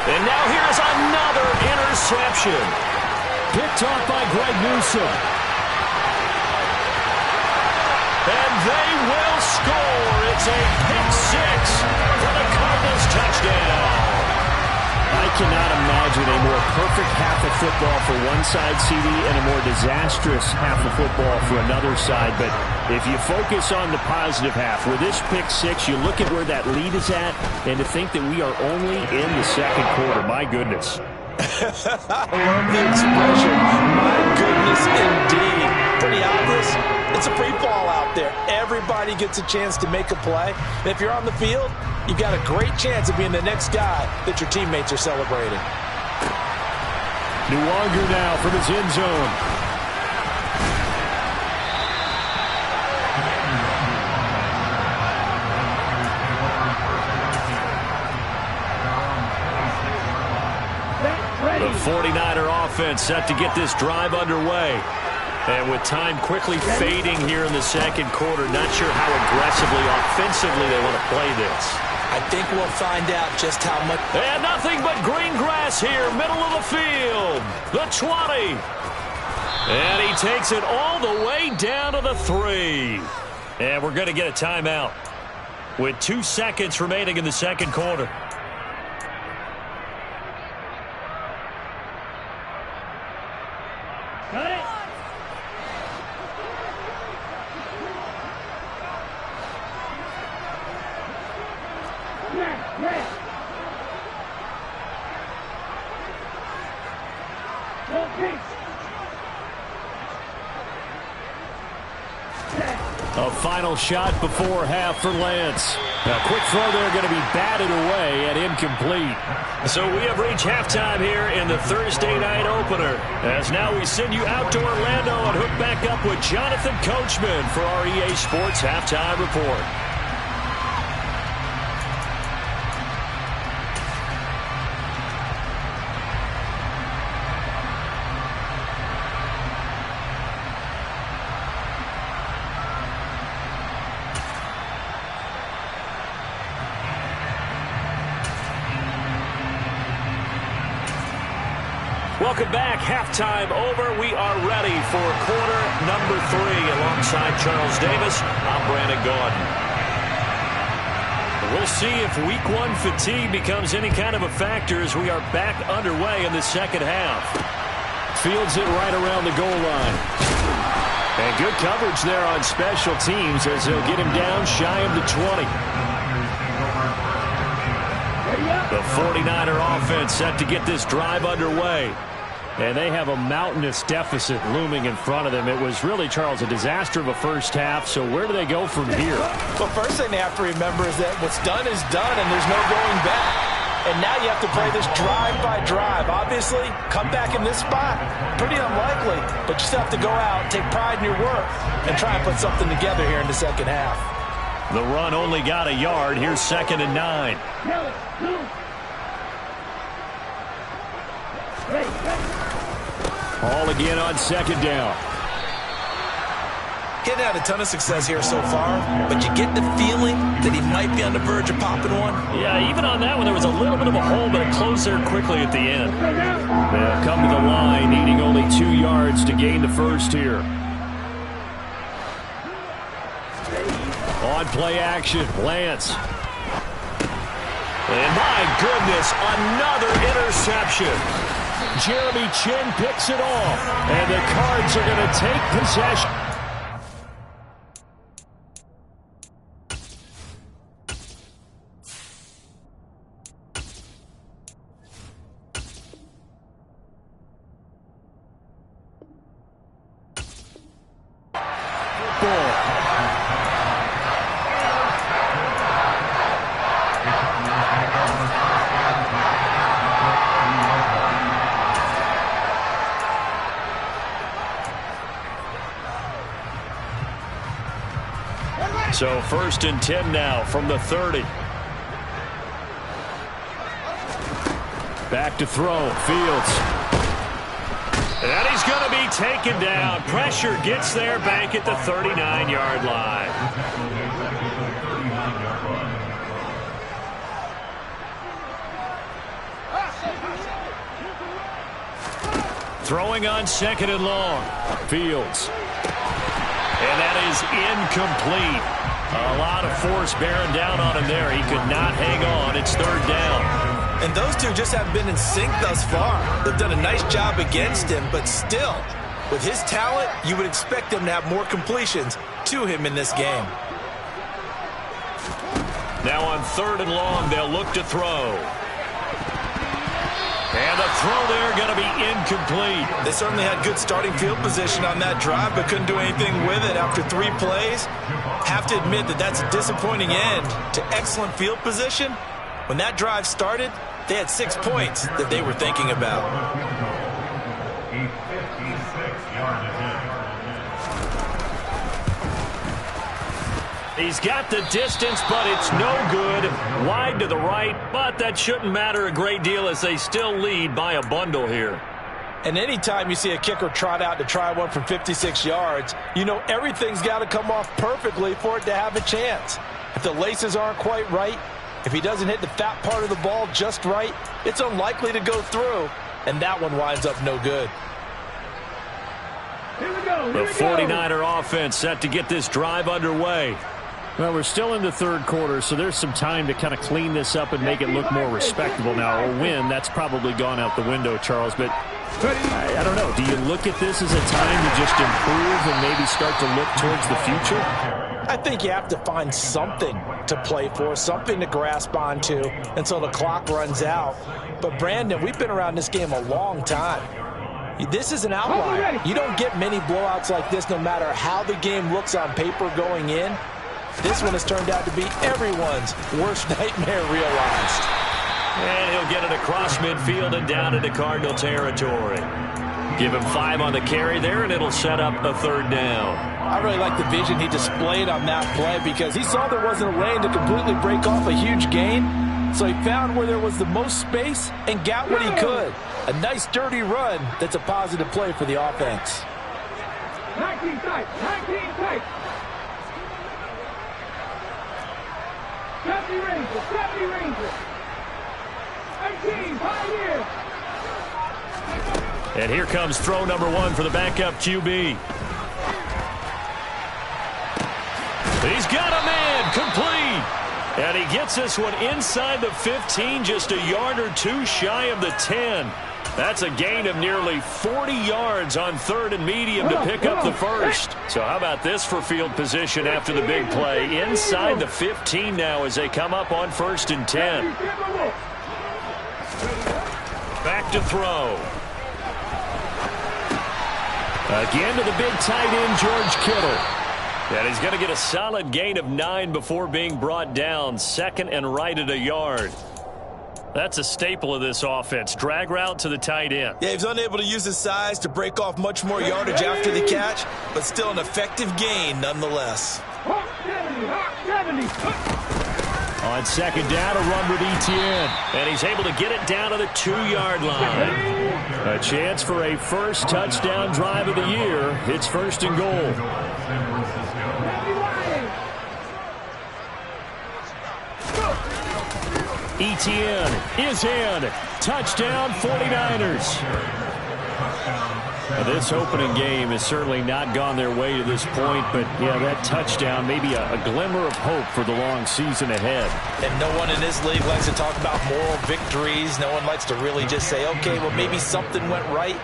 And now here's another interception. Picked off by Greg Newsome. And they will score. It's a pick 6 for the Cardinals touchdown. I cannot imagine a more perfect half of football for one side, CD, and a more disastrous half of football for another side. But if you focus on the positive half, with this pick 6, you look at where that lead is at, and to think that we are only in the 2nd quarter. My goodness. I love the expression. My goodness, indeed. Pretty obvious. It's a free fall out there. Everybody gets a chance to make a play. And if you're on the field, you've got a great chance of being the next guy that your teammates are celebrating. Nwangu now from his end zone. The 49er offense set to get this drive underway. And with time quickly fading here in the 2nd quarter, not sure how aggressively, offensively they want to play this. I think we'll find out just how much. And nothing but green grass here, middle of the field. The 20. And he takes it all the way down to the 3. And we're going to get a timeout with 2 seconds remaining in the 2nd quarter. Got it. A final shot before half for Lance. A quick throw there going to be batted away and incomplete. So we have reached halftime here in the Thursday night opener. As now we send you out to Orlando and hook back up with Jonathan Coachman for our EA Sports Halftime Report. Welcome back. Halftime over. We are ready for quarter number 3. Alongside Charles Davis, I'm Brandon Gaudin. We'll see if week 1 fatigue becomes any kind of a factor as we are back underway in the second half. Fields it right around the goal line. And good coverage there on special teams as they'll get him down shy of the 20. The 49er offense set to get this drive underway. And they have a mountainous deficit looming in front of them. It was really, Charles, a disaster of a first half. So where do they go from here? Well, first thing they have to remember is that what's done is done, and there's no going back. And now you have to play this drive by drive. Obviously, come back in this spot, pretty unlikely. But you still have to go out, take pride in your work, and try and put something together here in the second half. The run only got a yard. Here's 2nd and 9. All again on 2nd down. Getting had a ton of success here so far, but you get the feeling that he might be on the verge of popping one. Yeah, even on that one, there was a little bit of a hole, but it closed there quickly at the end. They'll come to the line, needing only 2 yards to gain the first here. On play action, Lance. And my goodness, another interception. Jeremy Chinn picks it off, and the Cards are going to take possession. So 1st and 10 now from the 30. Back to throw. Fields. And he's going to be taken down. Pressure gets there back at the 39-yard line. Throwing on 2nd and long. Fields. And that is incomplete. A lot of force bearing down on him there. He could not hang on. It's 3rd down. And those two just haven't been in sync thus far. They've done a nice job against him, but still, with his talent, you would expect him to have more completions to him in this game. Now on 3rd and long, they'll look to throw. And the throw there going to be incomplete. They certainly had good starting field position on that drive, but couldn't do anything with it after 3 plays. Have to admit that that's a disappointing end to excellent field position. When that drive started, they had 6 points that they were thinking about. He's got the distance, but it's no good. Wide to the right, but that shouldn't matter a great deal as they still lead by a bundle here. And anytime you see a kicker trot out to try one from 56 yards, you know everything's got to come off perfectly for it to have a chance. If the laces aren't quite right, if he doesn't hit the fat part of the ball just right, it's unlikely to go through, and that one winds up no good. The 49er offense set to get this drive underway. Well, we're still in the 3rd quarter, so there's some time to kind of clean this up and make it look more respectable. Now, a win, that's probably gone out the window, Charles, but I don't know. Do you look at this as a time to just improve and maybe start to look towards the future? I think you have to find something to play for, something to grasp onto until the clock runs out. But, Brandon, we've been around this game a long time. This is an outlier. You don't get many blowouts like this no matter how the game looks on paper going in. This one has turned out to be everyone's worst nightmare realized. And he'll get it across midfield and down into Cardinal territory. Give him 5 on the carry there, and it'll set up a 3rd down. I really like the vision he displayed on that play because he saw there wasn't a lane to completely break off a huge gain. So he found where there was the most space and got what he could. A nice, dirty run that's a positive play for the offense. 19 tight, 19 tight. 70 Rangers, 70 Rangers. 18, Pioneers. And here comes throw number 1 for the backup QB. He's got a man, complete. And he gets this one inside the 15, just a yard or two shy of the 10. That's a gain of nearly 40 yards on 3rd and medium to pick up the first. So how about this for field position after the big play? Inside the 15 now as they come up on 1st and 10. Back to throw. Again to the big tight end, George Kittle. And he's going to get a solid gain of 9 before being brought down. 2nd and right at a yard. That's a staple of this offense. Drag route to the tight end. Yeah, he was unable to use his size to break off much more yardage after the catch, but still an effective gain nonetheless. On 2nd down, a run with Etienne. And he's able to get it down to the 2-yard line. A chance for a first touchdown drive of the year. It's 1st and goal. Etienne is in. Touchdown, 49ers. This opening game has certainly not gone their way to this point, but, yeah, that touchdown may be a glimmer of hope for the long season ahead. And no one in this league likes to talk about moral victories. No one likes to really just say, okay, well, maybe something went right.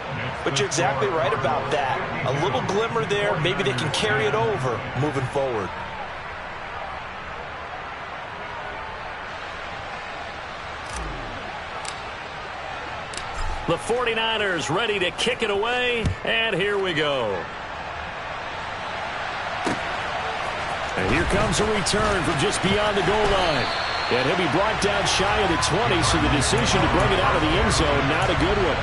But you're exactly right about that. A little glimmer there. Maybe they can carry it over moving forward. The 49ers ready to kick it away, and here we go. And here comes a return from just beyond the goal line. And he'll be brought down shy of the 20, so the decision to bring it out of the end zone, not a good one.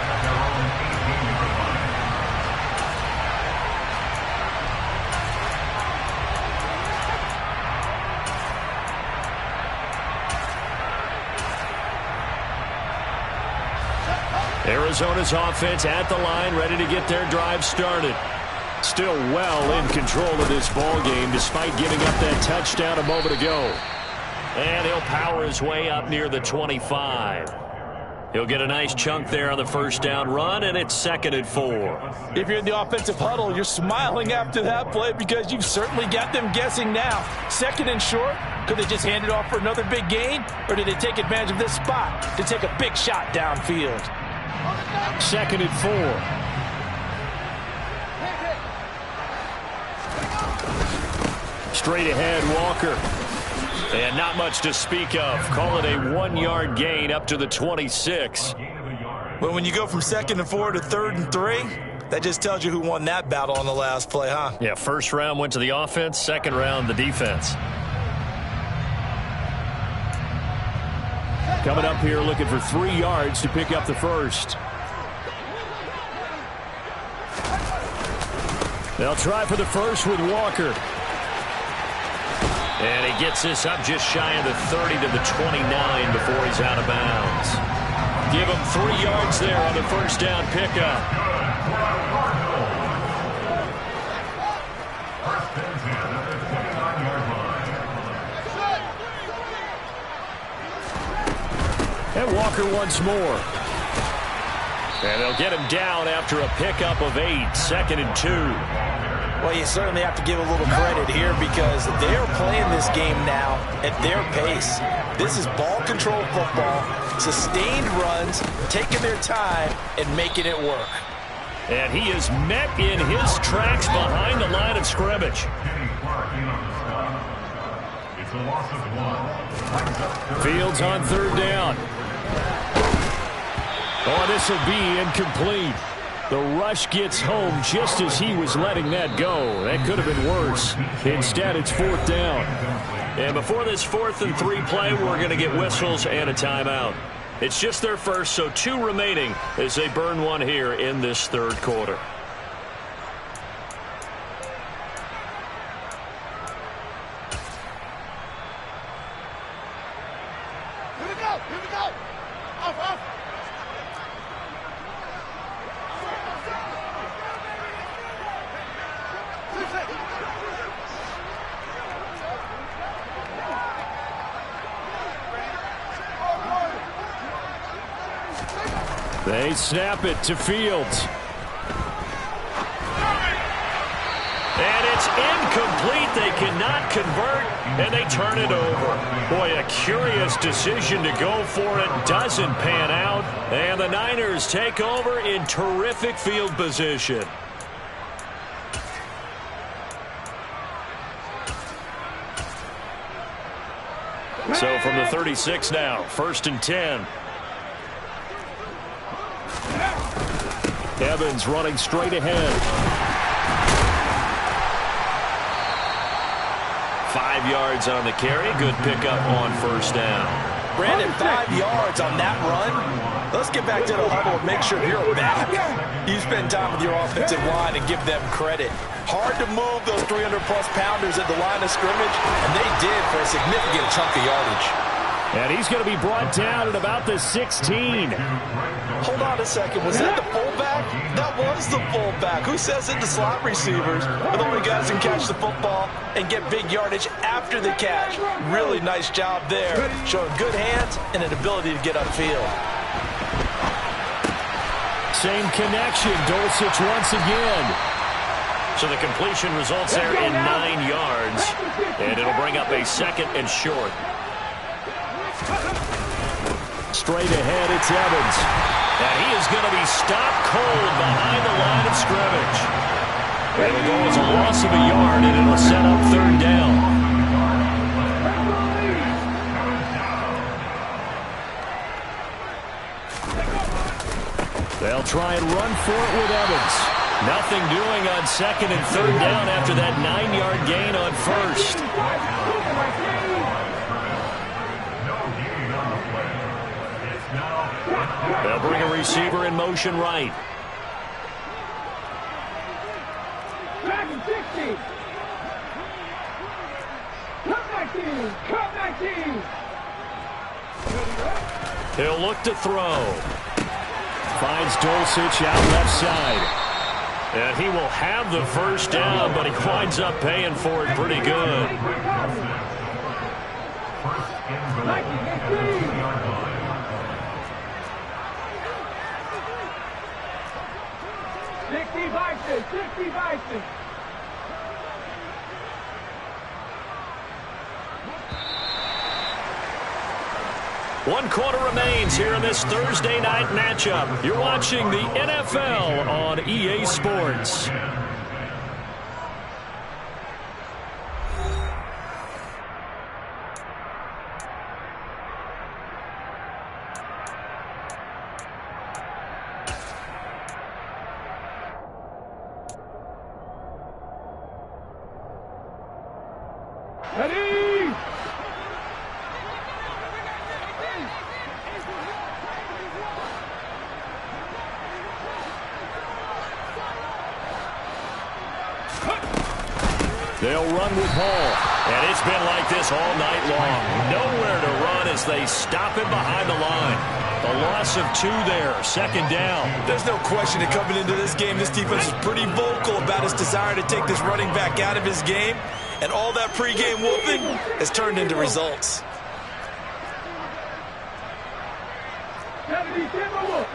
Arizona's offense at the line, ready to get their drive started. Still well in control of this ball game, despite giving up that touchdown a moment ago. And he'll power his way up near the 25. He'll get a nice chunk there on the first down run, and it's 2nd and 4. If you're in the offensive huddle, you're smiling after that play because you've certainly got them guessing now. 2nd and short, could they just hand it off for another big gain, or did they take advantage of this spot to take a big shot downfield? 2nd and 4. Straight ahead, Walker. And not much to speak of. Call it a 1-yard gain up to the 26. But when you go from 2nd and 4 to 3rd and 3, that just tells you who won that battle on the last play, huh? Yeah, first round went to the offense, second round the defense. Coming up here looking for 3 yards to pick up the first. They'll try for the first with Walker. And he gets this up just shy of the 30 to the 29 before he's out of bounds. Give him 3 yards there on the first down pickup. And Walker once more. And they'll get him down after a pickup of 8, 2nd and 2. Well, you certainly have to give a little credit here because they're playing this game now at their pace. This is ball control football, sustained runs, taking their time and making it work. And he is met in his tracks behind the line of scrimmage. Fields on 3rd down. Oh, this will be incomplete. The rush gets home just as he was letting that go. That could have been worse. Instead, it's 4th down. And before this 4th and 3 play, we're going to get whistles and a timeout. It's just their first, so 2 remaining as they burn one here in this 3rd quarter. Here we go! Here we go! Off! They snap it to Fields. Incomplete. They cannot convert, and they turn it over. Boy, a curious decision to go for it. Doesn't pan out, and the Niners take over in terrific field position. So from the 36 now, 1st and 10. Evans running straight ahead. 5 yards on the carry. Good pickup on 1st down. Brandon, 5 yards on that run. Let's get back to the huddle and make sure you're back. You spend time with your offensive line and give them credit. Hard to move those 300-plus pounders at the line of scrimmage, and they did for a significant chunk of yardage. And he's going to be brought down at about the 16. Hold on a second. Was that the fullback? That was the fullback. Who says it? The slot receivers are the only guys who can catch the football and get big yardage after the catch. Really nice job there, showing good hands and an ability to get upfield. Same connection. Dulcich once again. So the completion results there in 9 yards. And it'll bring up a 2nd and short. Straight ahead, it's Evans. And he is going to be stopped cold behind the line of scrimmage. It'll go as a loss of a yard, and it'll set up 3rd down. They'll try and run for it with Evans. Nothing doing on 2nd and 3rd down after that 9-yard gain on 1st. They'll bring a receiver in motion right. He'll look to throw. Finds Dulcich out left side. And he will have the 1st down, but he winds up paying for it pretty good. 60 Bison. One quarter remains here in this Thursday night matchup. You're watching the NFL on EA Sports. Ready? They'll run with Hall. And it's been like this all night long. Nowhere to run as they stop him behind the line. The loss of 2 there, 2nd down. There's no question that coming into this game, this defense is pretty vocal about its desire to take this running back out of his game. And all that pregame whooping has turned into results. 70 Timberwolves.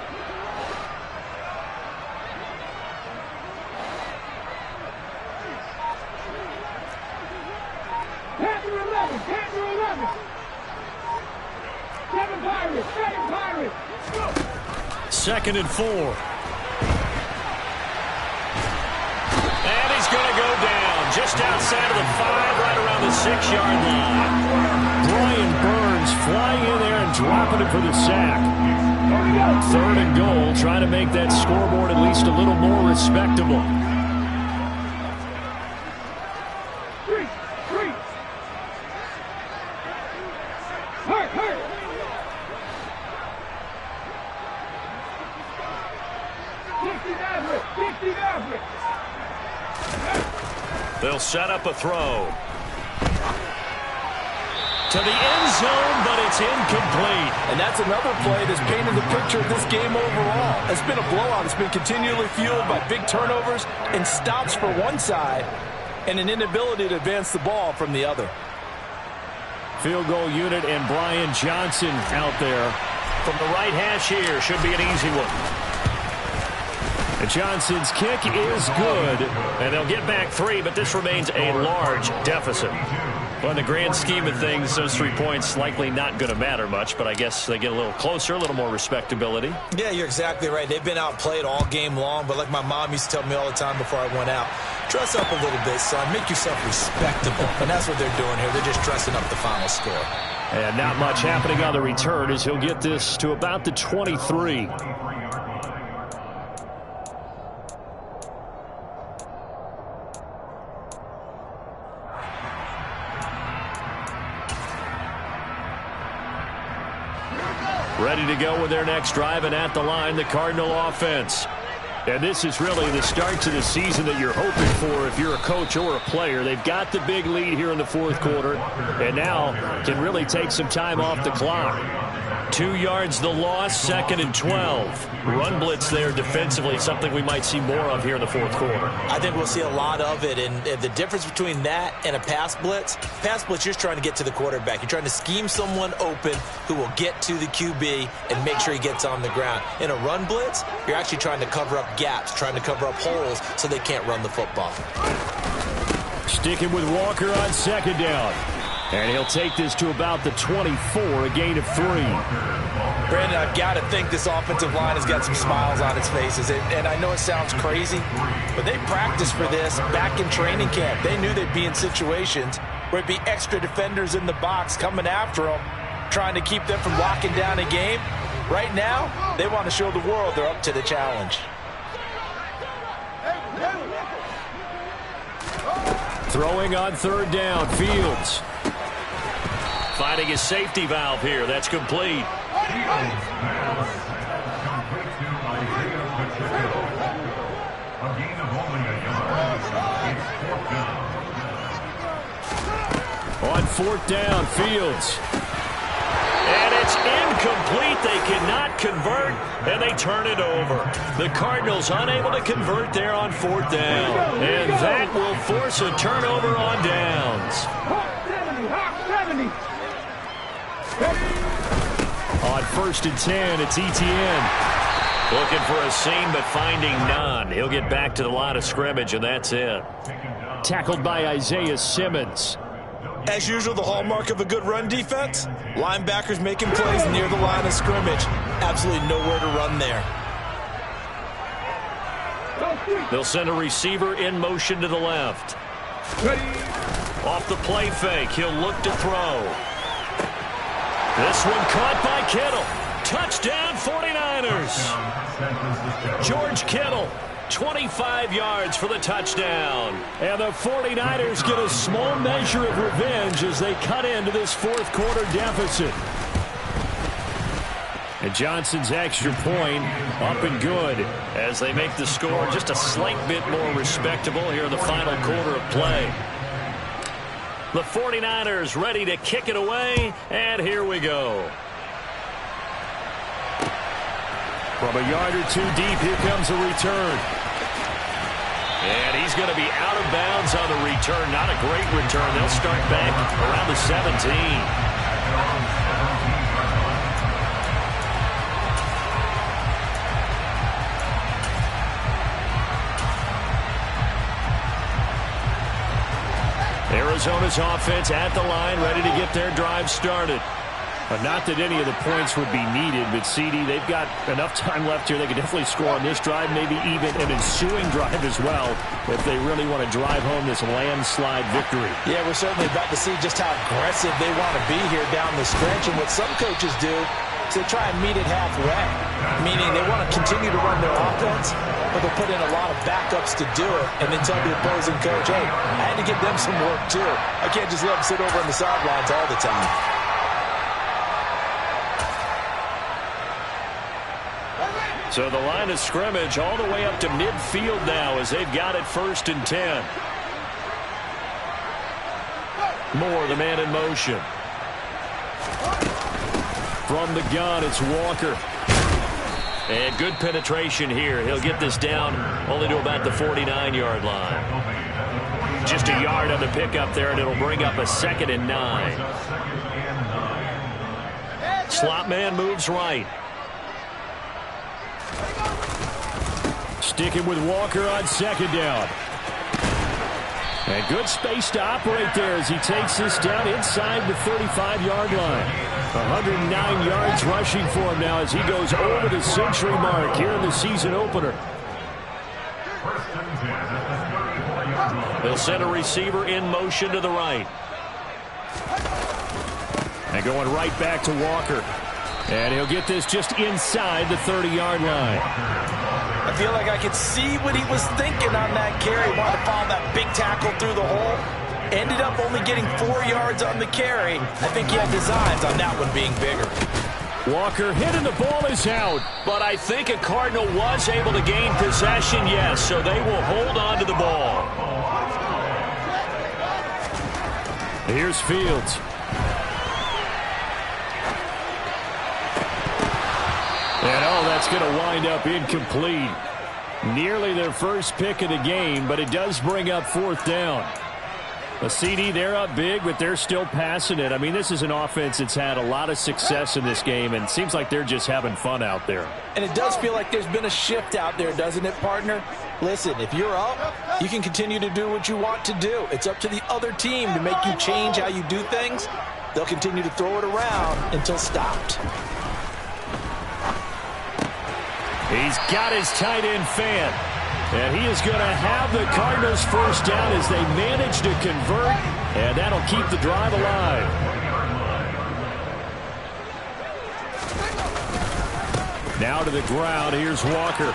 Panther 11. 7 Pirates. 7 Pirates. 2nd and 4. And he's going to go down just outside of the 5, right around the 6-yard line. Brian Burns flying in there and dropping it for the sack. 3rd and goal, trying to make that scoreboard at least a little more respectable. They'll set up a throw. To the end zone, but it's incomplete. And that's another play that's painted the picture of this game overall. It's been a blowout. It's been continually fueled by big turnovers and stops for one side and an inability to advance the ball from the other. Field goal unit and Brian Johnson out there. From the right hash here, should be an easy one. And Johnson's kick is good, and they'll get back 3, but this remains a large deficit. Well, in the grand scheme of things, those 3 points likely not going to matter much, but I guess they get a little closer, a little more respectability. Yeah, you're exactly right. They've been outplayed all game long, but like my mom used to tell me all the time before I went out, dress up a little bit, son. Make yourself respectable. And that's what they're doing here. They're just dressing up the final score. And not much happening on the return as he'll get this to about the 23. Ready to go with their next drive, and at the line, the Cardinal offense. And this is really the start to the season that you're hoping for if you're a coach or a player. They've got the big lead here in the fourth quarter, and now can really take some time off the clock. 2 yards the loss, 2nd and 12. Run blitz there defensively, something we might see more of here in the fourth quarter. I think we'll see a lot of it, and the difference between that and a pass blitz, you're just trying to get to the quarterback. You're trying to scheme someone open who will get to the QB and make sure he gets on the ground. In a run blitz, you're actually trying to cover up gaps, trying to cover up holes so they can't run the football. Sticking with Walker on 2nd down. And he'll take this to about the 24, a gain of 3. Brandon, I've got to think this offensive line has got some smiles on its faces. And I know it sounds crazy, but they practiced for this back in training camp. They knew they'd be in situations where it'd be extra defenders in the box coming after them, trying to keep them from locking down a game. Right now, they want to show the world they're up to the challenge. Throwing on 3rd down, Fields. Finding his safety valve here. That's complete. On 4th down, Fields. And it's incomplete. They cannot convert, and they turn it over. The Cardinals unable to convert there on 4th down. And that will force a turnover on downs. Hawk 70. On 1st and 10, it's Etienne. Looking for a seam, but finding none. He'll get back to the line of scrimmage, and that's it. Tackled by Isaiah Simmons. As usual, the hallmark of a good run defense, linebackers making plays near the line of scrimmage. Absolutely nowhere to run there. They'll send a receiver in motion to the left. Off the play fake, he'll look to throw. This one caught by Kittle. Touchdown 49ers. George Kittle, 25 yards for the touchdown. And the 49ers get a small measure of revenge as they cut into this fourth quarter deficit. And Johnson's extra point up and good as they make the score just a slight bit more respectable here in the final quarter of play. The 49ers ready to kick it away, and here we go. From a yard or 2 deep, here comes a return. And he's going to be out of bounds on the return. Not a great return. They'll start back around the 17. Arizona's offense at the line, ready to get their drive started. Not that any of the points would be needed, but CD, they've got enough time left here. They can definitely score on this drive, maybe even an ensuing drive as well, if they really want to drive home this landslide victory. Yeah, we're certainly about to see just how aggressive they want to be here down the stretch. And what some coaches do is they try and meet it halfway, meaning they want to continue to run their offense, but they'll put in a lot of backups to do it and then tell the opposing coach, hey, I had to give them some work too. I can't just let them sit over on the sidelines all the time. So the line of scrimmage all the way up to midfield now as they've got it 1st and 10. Moore, the man in motion. From the gun, it's Walker. And good penetration here. He'll get this down only to about the 49-yard line. Just a yard on the pickup there, and it'll bring up a 2nd and 9. Slot man moves right. sticking with Walker on second down. And good space to operate there as he takes this down inside the 35-yard line. 109 yards rushing for him now as he goes over the century mark here in the season opener. They'll send a receiver in motion to the right. And going right back to Walker. And he'll get this just inside the 30-yard line. I feel like I could see what he was thinking on that carry. Wanted to follow that big tackle through the hole. Ended up only getting 4 yards on the carry. I think he had designs on that one being bigger. Walker hit and the ball is out. But I think a Cardinal was able to gain possession, yes. So they will hold on to the ball. Here's Fields. And that's going to wind up incomplete. Nearly their first pick of the game, but it does bring up fourth down. A CD, they're up big, but they're still passing it. I mean, this is an offense that's had a lot of success in this game, and it seems like they're just having fun out there. And it does feel like there's been a shift out there, doesn't it, partner? Listen, if you're up, you can continue to do what you want to do. It's up to the other team to make you change how you do things. They'll continue to throw it around until stopped. He's got his tight end fan. And he is going to have the Cardinals first down as they manage to convert. And that'll keep the drive alive. Now to the ground. Here's Walker.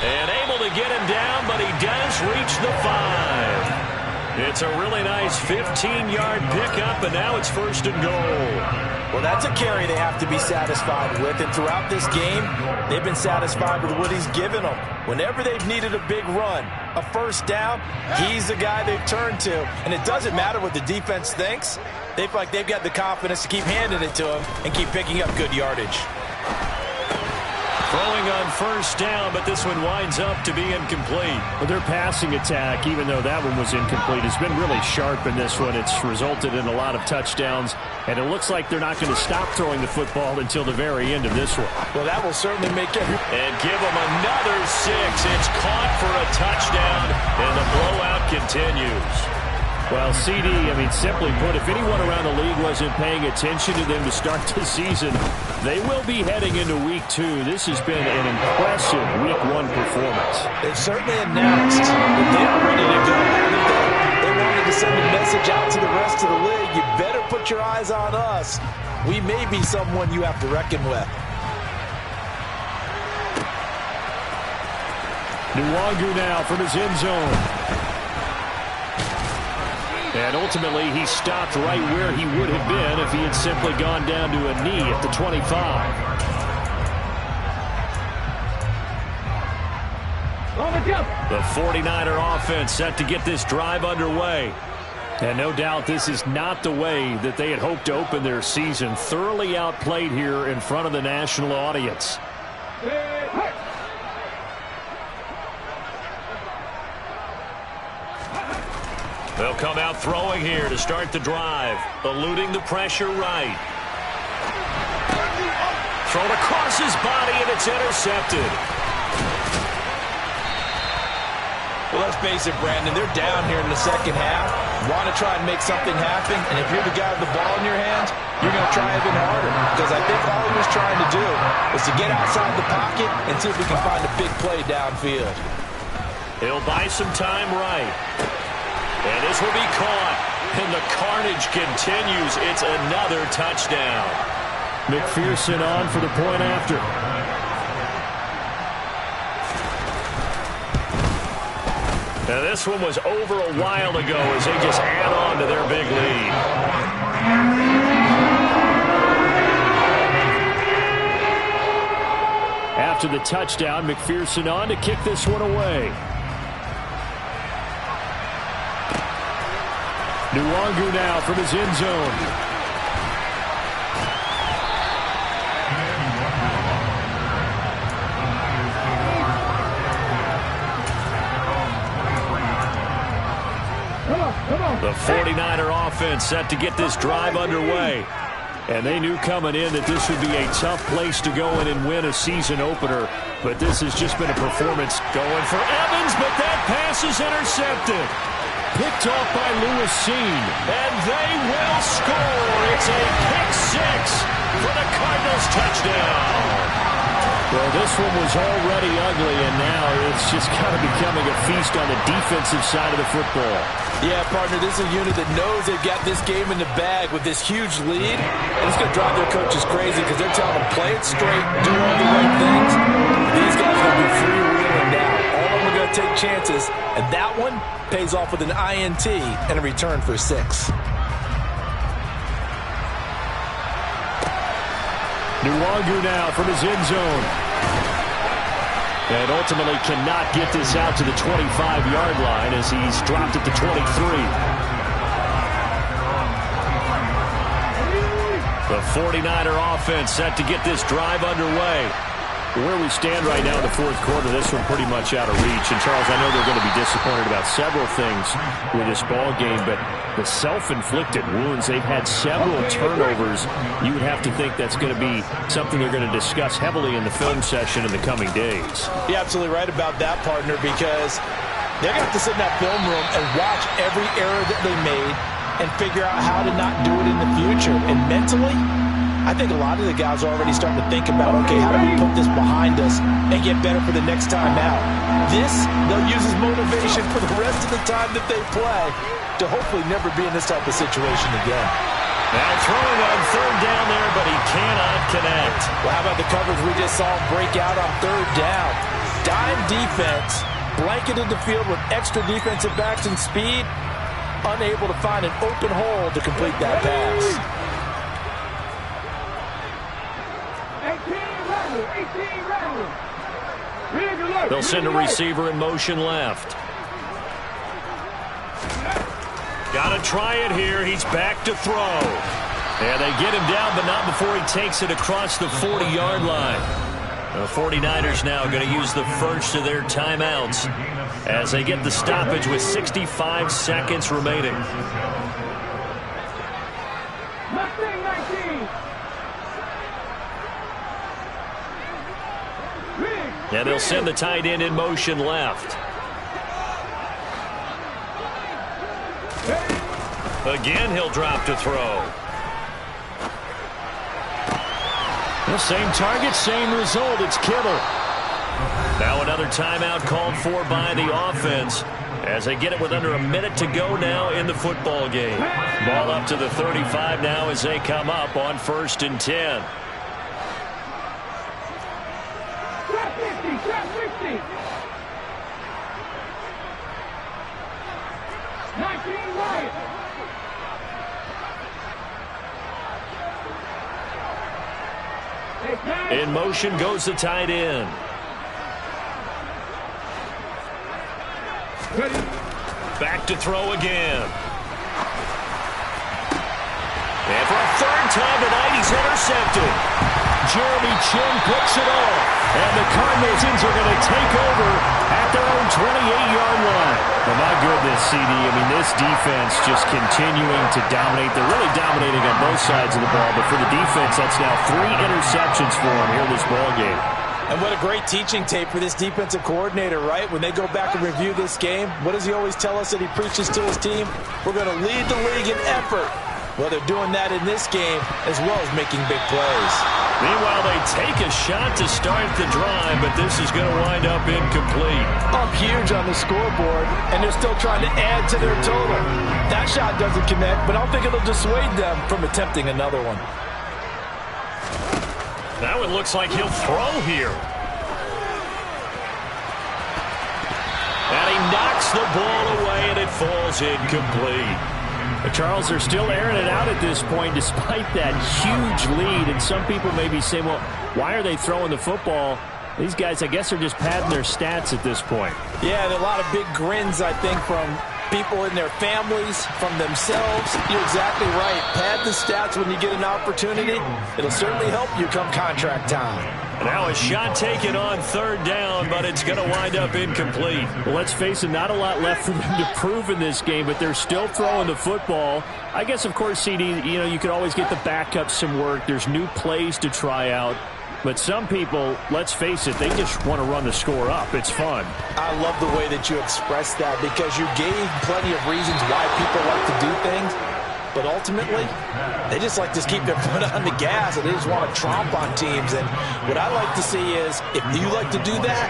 And able to get him down, but he does reach the 5. It's a really nice 15-yard pickup, and now it's first and goal. Well, that's a carry they have to be satisfied with, and throughout this game, they've been satisfied with what he's given them. Whenever they've needed a big run, a first down, he's the guy they've turned to. And it doesn't matter what the defense thinks. They feel like they've got the confidence to keep handing it to him and keep picking up good yardage. Throwing on first down, but this one winds up to be incomplete. Well, their passing attack, even though that one was incomplete, has been really sharp in this one. It's resulted in a lot of touchdowns, and it looks like they're not going to stop throwing the football until the very end of this one. Well, that will certainly make it. And give them another 6. It's caught for a touchdown, and the blowout continues. Well, CD, I mean, simply put, if anyone around the league wasn't paying attention to them to start the season, they will be heading into Week 2. This has been an impressive Week 1 performance. They've certainly announced that they are ready to go. They wanted to send a message out to the rest of the league. You better put your eyes on us. We may be someone you have to reckon with. Nwangu now from his end zone. And ultimately, he stopped right where he would have been if he had simply gone down to a knee at the 25. The 49er offense set to get this drive underway. And no doubt this is not the way that they had hoped to open their season. Thoroughly outplayed here in front of the national audience. They'll come out throwing here to start the drive. Eluding the pressure right. Thrown across his body, and it's intercepted. Well, let's face it, Brandon. They're down here in the second half. Want to try and make something happen, and if you're the guy with the ball in your hands, you're going to try even harder. Because I think all he was trying to do was to get outside the pocket and see if we can find a big play downfield. He'll buy some time right. And this will be caught. And the carnage continues. It's another touchdown. McPherson on for the point after. Now this one was over a while ago as they just add on to their big lead. After the touchdown, McPherson on to kick this one away. Nwangu now from his end zone. The 49er offense set to get this drive underway. And they knew coming in that this would be a tough place to go in and win a season opener. But this has just been a performance going for Evans, but that pass is intercepted. Picked off by Lewis Cine. And they will score. It's a pick six for the Cardinals touchdown. Well, this one was already ugly, and now it's just kind of becoming a feast on the defensive side of the football. Yeah, partner, this is a unit that knows they've got this game in the bag with this huge lead. And it's going to drive their coaches crazy because they're telling them, play it straight, do all the right things. These guys are going to be freewheeling now. All of them are going to take chances, and that one pays off with an INT and a return for 6. Nwangu now from his end zone. And ultimately cannot get this out to the 25-yard line as he's dropped at the 23. The 49er offense set to get this drive underway. Where we stand right now in the fourth quarter, this one pretty much out of reach. And, Charles, I know they're going to be disappointed about several things with this ball game, but the self-inflicted wounds, they've had several turnovers. You would have to think that's going to be something they're going to discuss heavily in the film session in the coming days. You're absolutely right about that, partner, because they're going to have to sit in that film room and watch every error that they made and figure out how to not do it in the future. And mentally, I think a lot of the guys are already starting to think about, okay, how do we put this behind us and get better for the next time out? This, they'll use as motivation for the rest of the time that they play to hopefully never be in this type of situation again. Now throwing on third down there, but he cannot connect. Well, how about the coverage we just saw him break out on third down? Dime defense, blanketed the field with extra defensive backs and speed, unable to find an open hole to complete that pass. 18 They'll send a receiver in motion left. Got to try it here. He's back to throw. And they get him down, but not before he takes it across the 40-yard line. The 49ers now going to use the first of their timeouts as they get the stoppage with 65 seconds remaining. And they'll send the tight end in motion left. Again, he'll drop to throw. The same target, same result. It's Kittle. Now another timeout called for by the offense as they get it with under a minute to go now in the football game. Ball up to the 35 now as they come up on 1st and 10. In motion goes the tight end. Back to throw again. And for a third time tonight, he's intercepted. Jeremy Chin picks it off. And the Cardinals are going to take over at their own 28-yard line. Oh, my goodness, CD. I mean, this defense just continuing to dominate. They're really dominating on both sides of the ball. But for the defense, that's now 3 interceptions for them here in this ball game. And what a great teaching tape for this defensive coordinator, right? When they go back and review this game, what does he always tell us that he preaches to his team? We're going to lead the league in effort. Well, they're doing that in this game as well as making big plays. Meanwhile, they take a shot to start the drive, but this is going to wind up incomplete. Up huge on the scoreboard, and they're still trying to add to their total. That shot doesn't connect, but I don't think it'll dissuade them from attempting another one. Now it looks like he'll throw here. And he knocks the ball away, and it falls incomplete. Charles, they're still airing it out at this point despite that huge lead. And some people may be saying, well, why are they throwing the football? These guys, I guess, are just padding their stats at this point. Yeah, and a lot of big grins, I think, from people in their families, from themselves. You're exactly right. Pad the stats when you get an opportunity. It'll certainly help you come contract time. Now a shot taken on third down, but it's going to wind up incomplete. Well, let's face it, not a lot left for them to prove in this game, but they're still throwing the football. I guess, of course, CD, you could always get the backup some work. There's new plays to try out. But some people, let's face it, they just want to run the score up. It's fun. I love the way that you expressed that because you gave plenty of reasons why people like to do things. But ultimately, they just like to keep their foot on the gas and they just want to tromp on teams. And what I like to see is, if you like to do that,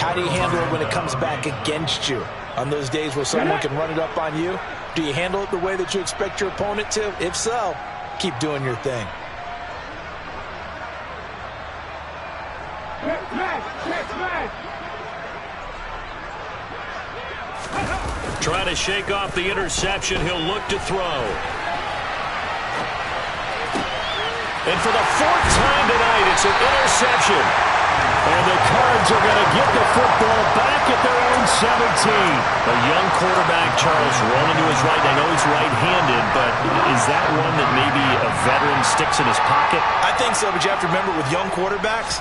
how do you handle it when it comes back against you? On those days where someone can run it up on you, do you handle it the way that you expect your opponent to? If so, keep doing your thing. Trying to shake off the interception. He'll look to throw. And for the fourth time tonight, it's an interception. And the Cards are going to get the football back at their own 17. A young quarterback, Charles, rolling to his right. I know he's right-handed, but is that one that maybe a veteran sticks in his pocket? I think so, but you have to remember with young quarterbacks,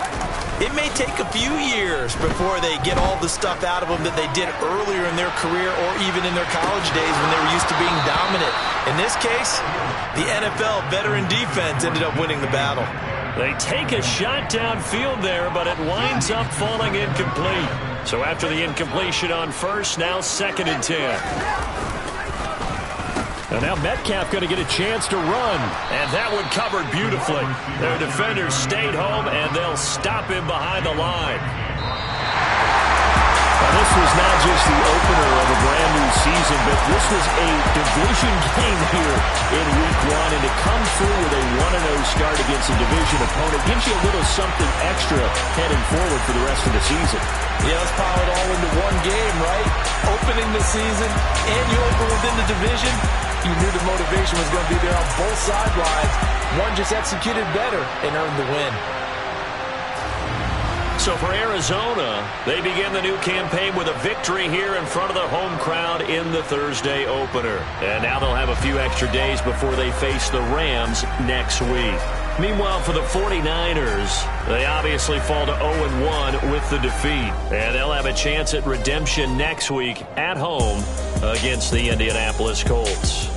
it may take a few years before they get all the stuff out of them that they did earlier in their career or even in their college days when they were used to being dominant. In this case, the NFL veteran defense ended up winning the battle. They take a shot downfield there, but it winds up falling incomplete. So after the incompletion on first, now 2nd and 10. And now Metcalf going to get a chance to run. And that one covered beautifully. Their defenders stayed home, and they'll stop him behind the line. Now, this was not just the opener of a brand new season, but this was a division game here in Week 1. And to come through with a 1-0 start against a division opponent gives you a little something extra heading forward for the rest of the season. Yeah, let's pile it all into one game, right? Opening the season, and you open within the division. You knew the motivation was going to be there on both sidelines. One just executed better and earned the win. So for Arizona, they begin the new campaign with a victory here in front of the home crowd in the Thursday opener. And now they'll have a few extra days before they face the Rams next week. Meanwhile, for the 49ers, they obviously fall to 0-1 with the defeat. And they'll have a chance at redemption next week at home against the Indianapolis Colts.